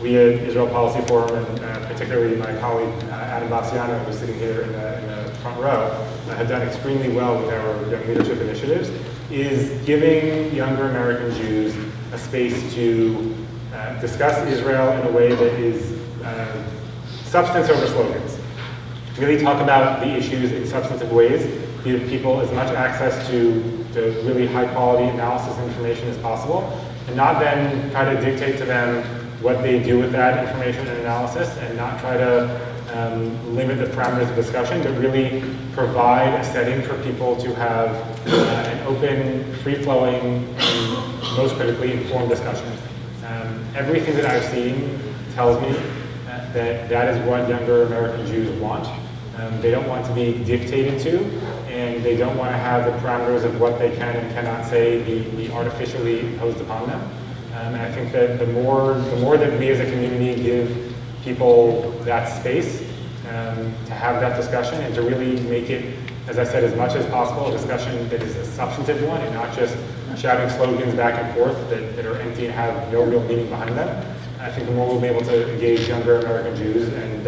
S8: we at Israel Policy Forum, and particularly my colleague Adam Bassiano, who's sitting here in the front row, have done extremely well with our young leadership initiatives, is giving younger American Jews a space to discuss Israel in a way that is substance over slogans. Really talk about the issues in substantive ways, give people as much access to really high quality analysis and information as possible, and not then try to dictate to them what they do with that information and analysis, and not try to limit the parameters of discussion, but really provide a setting for people to have an open, free-flowing, and most critically informed discussion. Everything that I've seen tells me that is what younger American Jews want. They don't want to be dictated to, and they don't want to have the parameters of what they can and cannot say be artificially imposed upon them. And I think that the more that we as a community give people that space to have that discussion and to really make it, as I said, as much as possible, a discussion that is a substantive one and not just shouting slogans back and forth that are empty and have no real meaning behind them. I think the more we'll be able to engage younger American Jews, and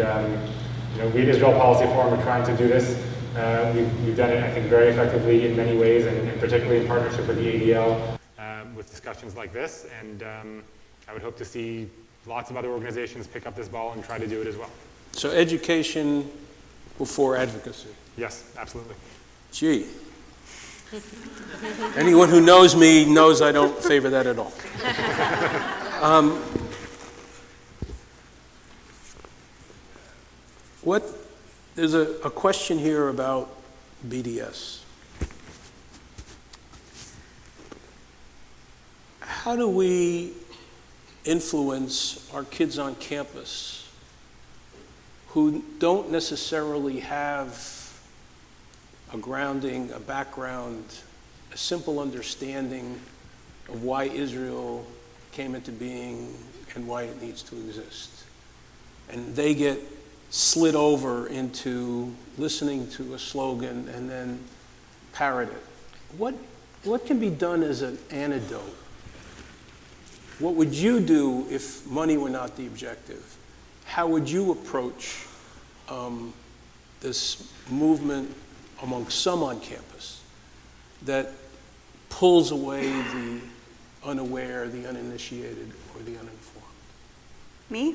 S8: we at Israel Policy Forum are trying to do this. We've done it, I think, very effectively in many ways, and particularly in partnership with the ADL, with discussions like this. And I would hope to see lots of other organizations pick up this ball and try to do it as well.
S5: So education before advocacy.
S8: Yes, absolutely.
S5: Gee. Anyone who knows me knows I don't favor that at all. There's a question here about BDS. How do we influence our kids on campus who don't necessarily have a grounding, a background, a simple understanding of why Israel came into being and why it needs to exist? And they get slid over into listening to a slogan and then parrot it. What can be done as an antidote? What would you do if money were not the objective? How would you approach this movement among some on campus that pulls away the unaware, the uninitiated, or the uninformed?
S6: Me?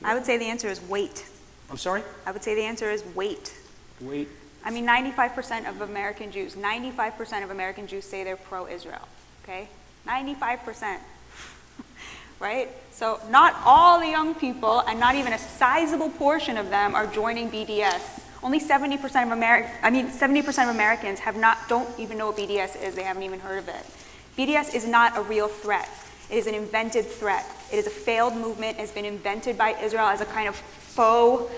S6: I would say the answer is wait.
S5: I'm sorry?
S6: I would say the answer is wait.
S5: Wait.
S6: I mean, 95% of American Jews say they're pro-Israel, okay? 95%, right? So not all the young people, and not even a sizable portion of them, are joining BDS. Only 70% of Americans don't even know what BDS is. They haven't even heard of it. BDS is not a real threat. It is an invented threat. It is a failed movement. It's been invented by Israel as a kind of foe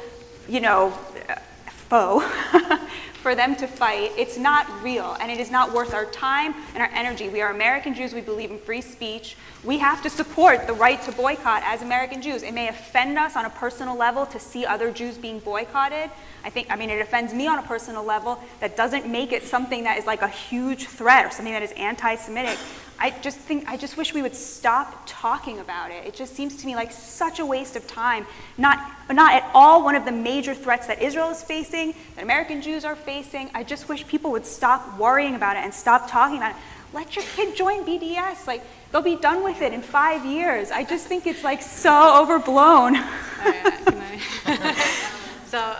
S6: for them to fight. It's not real, and it is not worth our time and our energy. We are American Jews. We believe in free speech. We have to support the right to boycott as American Jews. It may offend us on a personal level to see other Jews being boycotted. It offends me on a personal level. That doesn't make it something that is like a huge threat or something that is anti-Semitic. I just wish we would stop talking about it. It just seems to me like such a waste of time. Not at all one of the major threats that Israel is facing, that American Jews are facing. I just wish people would stop worrying about it and stop talking about it. Let your kid join BDS. Like, they'll be done with it in 5 years. I just think it's like so overblown.
S7: So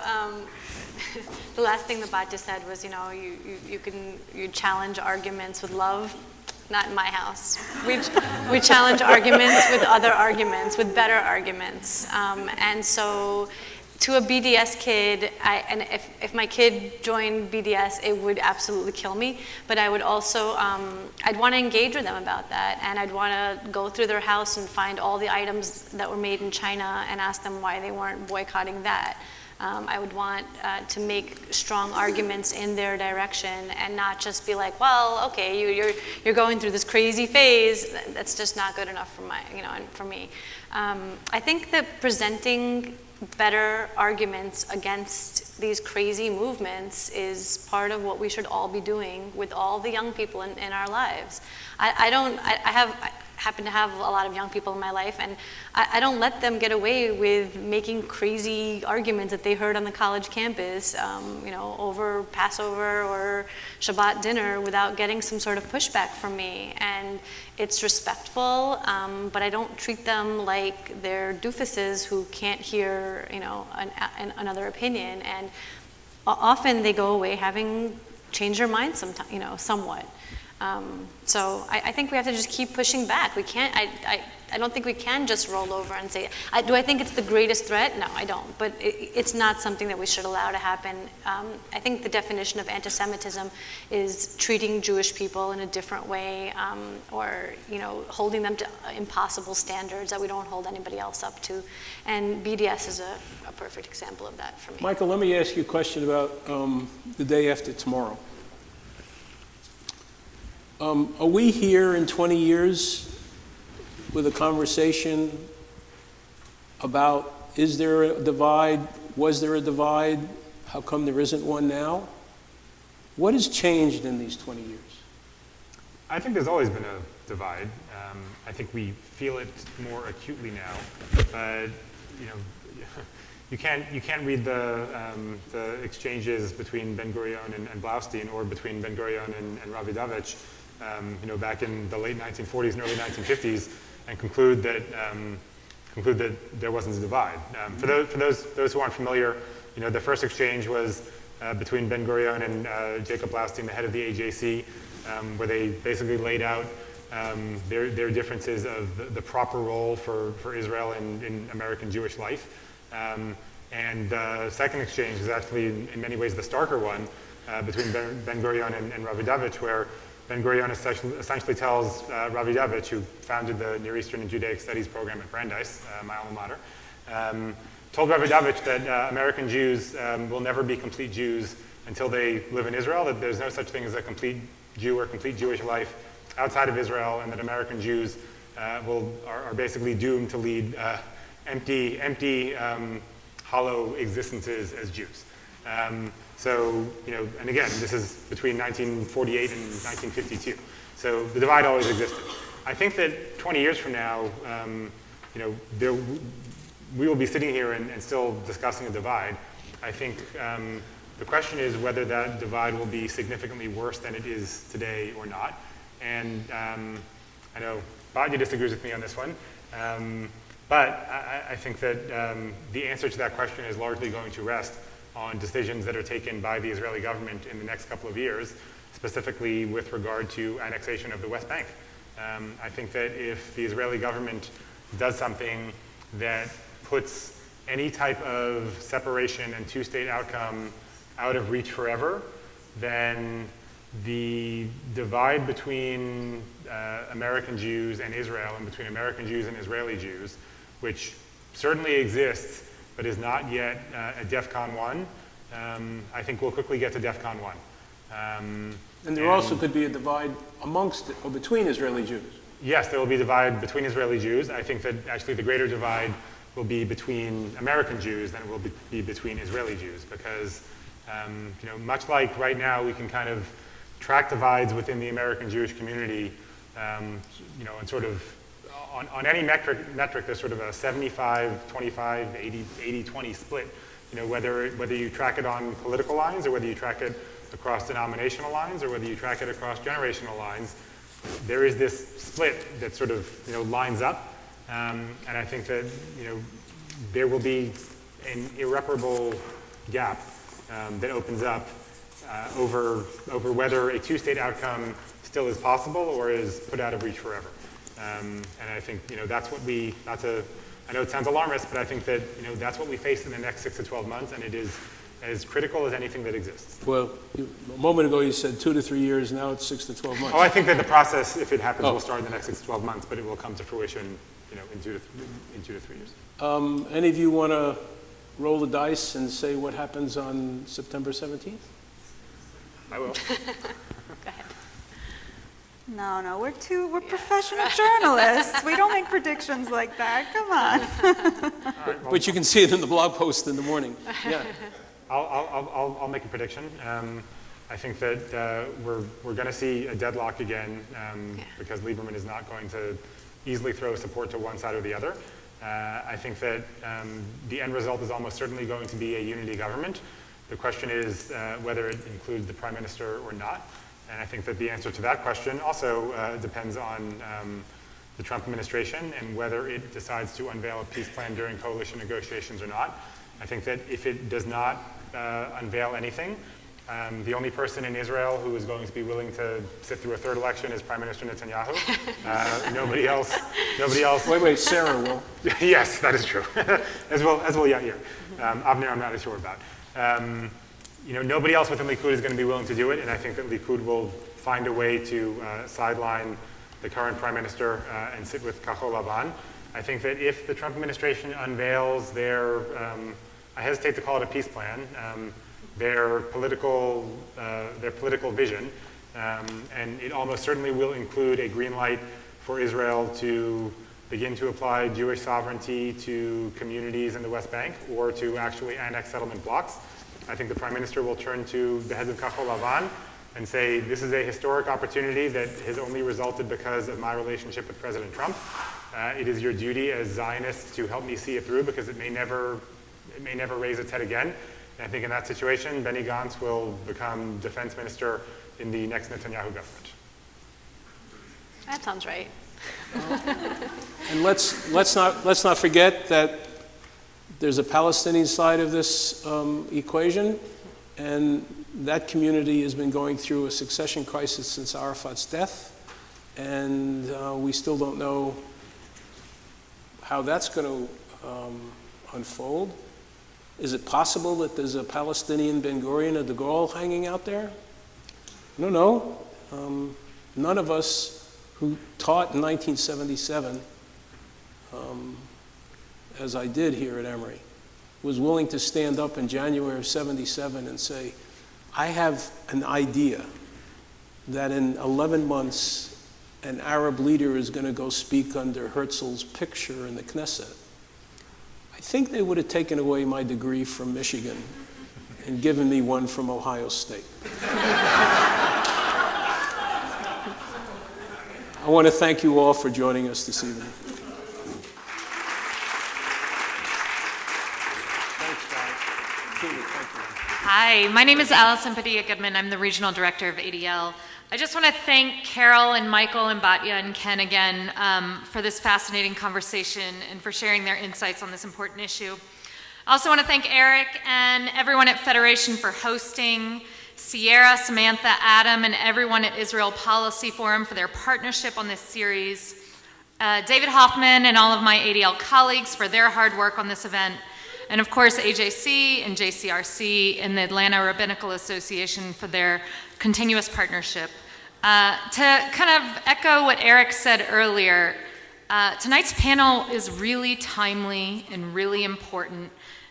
S7: the last thing that Batya said was, you challenge arguments with love. Not in my house. We challenge arguments with other arguments, with better arguments. And so to a BDS kid, if my kid joined BDS, it would absolutely kill me. But I would also, I'd want to engage with them about that. And I'd want to go through their house and find all the items that were made in China and ask them why they weren't boycotting that. I would want to make strong arguments in their direction and not just be like, well, okay, you're going through this crazy phase. That's just not good enough for me. I think that presenting better arguments against these crazy movements is part of what we should all be doing with all the young people in our lives. happen to have a lot of young people in my life, and I don't let them get away with making crazy arguments that they heard on the college campus, over Passover or Shabbat dinner without getting some sort of pushback from me. And it's respectful, but I don't treat them like they're doofuses who can't hear, another opinion. And often they go away having changed their mind somewhat. So I think we have to just keep pushing back. We can't, I don't think we can just roll over and say, do I think it's the greatest threat? No, I don't. But it's not something that we should allow to happen. I think the definition of anti-Semitism is treating Jewish people in a different way, or holding them to impossible standards that we don't hold anybody else up to. And BDS is a perfect example of that for me.
S5: Michael, let me ask you a question about the day after tomorrow. Are we here in 20 years with a conversation about, is there a divide? Was there a divide? How come there isn't one now? What has changed in these 20 years?
S8: I think there's always been a divide. I think we feel it more acutely now. But you can't read the exchanges between Ben-Gurion and Blaustein, or between Ben-Gurion and Ravidovich, back in the late 1940s and early 1950s, and conclude that there wasn't a divide. For those who aren't familiar, the first exchange was between Ben-Gurion and Jacob Blaustein, the head of the AJC, where they basically laid out their differences of the proper role for Israel in American Jewish life. And the second exchange is actually, in many ways, the starker one between Ben-Gurion and Ravidovich, where Ben-Gurion essentially tells Ravidovich, who founded the Near Eastern and Judaic Studies program at Brandeis, my alma mater, told Ravidovich that American Jews will never be complete Jews until they live in Israel, that there's no such thing as a complete Jew or complete Jewish life outside of Israel, and that American Jews are basically doomed to lead empty, hollow existences as Jews. So, and again, this is between 1948 and 1952. So the divide always existed. I think that 20 years from now, we will be sitting here and still discussing a divide. I think the question is whether that divide will be significantly worse than it is today or not. And I know Batya disagrees with me on this one. But I think that the answer to that question is largely going to rest on decisions that are taken by the Israeli government in the next couple of years, specifically with regard to annexation of the West Bank. I think that if the Israeli government does something that puts any type of separation and two-state outcome out of reach forever, then the divide between American Jews and Israel, and between American Jews and Israeli Jews, which certainly exists but is not yet at DEFCON 1, I think we'll quickly get to DEFCON 1.
S5: And there also could be a divide amongst or between Israeli Jews.
S8: Yes, there will be a divide between Israeli Jews. I think that actually the greater divide will be between American Jews than it will be between Israeli Jews, because much like right now we can kind of track divides within the American Jewish community, and sort of on any metric, there's sort of a 75, 25, 80, 20 split. Whether you track it on political lines, or whether you track it across denominational lines, or whether you track it across generational lines, there is this split that sort of lines up, and I think that there will be an irreparable gap that opens up over whether a two-state outcome still is possible or is put out of reach forever. And I think I know it sounds alarmist, but I think that that's what we face in the next 6 to 12 months, and it is as critical as anything that exists.
S5: Well, a moment ago you said 2 to 3 years, now it's 6 to 12 months.
S8: Oh, I think that the process, if it happens, will start in the next 6 to 12 months, but it will come to fruition in 2 to 3 years.
S5: Any of you want to roll the dice and say what happens on September 17th?
S8: I will.
S7: Go ahead.
S6: No, we're professional journalists. We don't make predictions like that. Come on.
S8: All right, well,
S5: But you can see it in the blog post in the morning. Yeah.
S8: I'll make a prediction. I think that we're going to see a deadlock again, because Lieberman is not going to easily throw support to one side or the other. I think that the end result is almost certainly going to be a unity government. The question is whether it includes the prime minister or not. And I think that the answer to that question also depends on the Trump administration and whether it decides to unveil a peace plan during coalition negotiations or not. I think that if it does not unveil anything, the only person in Israel who is going to be willing to sit through a third election is Prime Minister Netanyahu. Nobody else.
S5: Wait, Sarah will.
S8: Yes, that is true. as well Yair. Avner, I'm not as sure about. Nobody else within Likud is going to be willing to do it, and I think that Likud will find a way to sideline the current prime minister and sit with Kahol Lavan. I think that if the Trump administration unveils their, I hesitate to call it a peace plan, their political vision, and it almost certainly will include a green light for Israel to begin to apply Jewish sovereignty to communities in the West Bank or to actually annex settlement blocks. I think the Prime Minister will turn to the heads of Kahol Lavan and say, this is a historic opportunity that has only resulted because of my relationship with President Trump. It is your duty as Zionists to help me see it through because it may never raise its head again. And I think in that situation, Benny Gantz will become defense minister in the next Netanyahu government.
S7: That sounds right.
S5: And let's not forget that there's a Palestinian side of this equation, and that community has been going through a succession crisis since Arafat's death, and we still don't know how that's going to unfold. Is it possible that there's a Palestinian Ben Gurion or de Gaulle hanging out there? I don't know. None of us who taught in 1977, as I did here at Emory, was willing to stand up in January of '77 and say, I have an idea that in 11 months, an Arab leader is going to go speak under Herzl's picture in the Knesset. I think they would have taken away my degree from Michigan and given me one from Ohio State. I want to thank you all for joining us this evening.
S9: Hi, my name is Allison Padilla-Goodman. I'm the Regional Director of ADL. I just want to thank Karol and Michael and Batya and Ken again for this fascinating conversation and for sharing their insights on this important issue. I also want to thank Eric and everyone at Federation for hosting, Sierra, Samantha, Adam, and everyone at Israel Policy Forum for their partnership on this series, David Hoffman and all of my ADL colleagues for their hard work on this event, and of course AJC and JCRC and the Atlanta Rabbinical Association for their continuous partnership. To kind of echo what Eric said earlier, tonight's panel is really timely and really important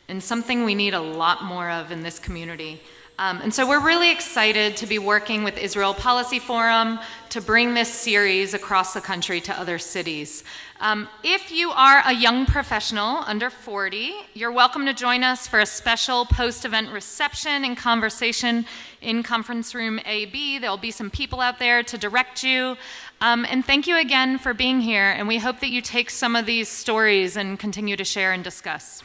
S9: and something we need a lot more of in this community. And so we're really excited to be working with Israel Policy Forum to bring this series across the country to other cities. If you are a young professional under 40, you're welcome to join us for a special post-event reception and conversation in conference room AB. There'll be some people out there to direct you. And thank you again for being here, and we hope that you take some of these stories and continue to share and discuss.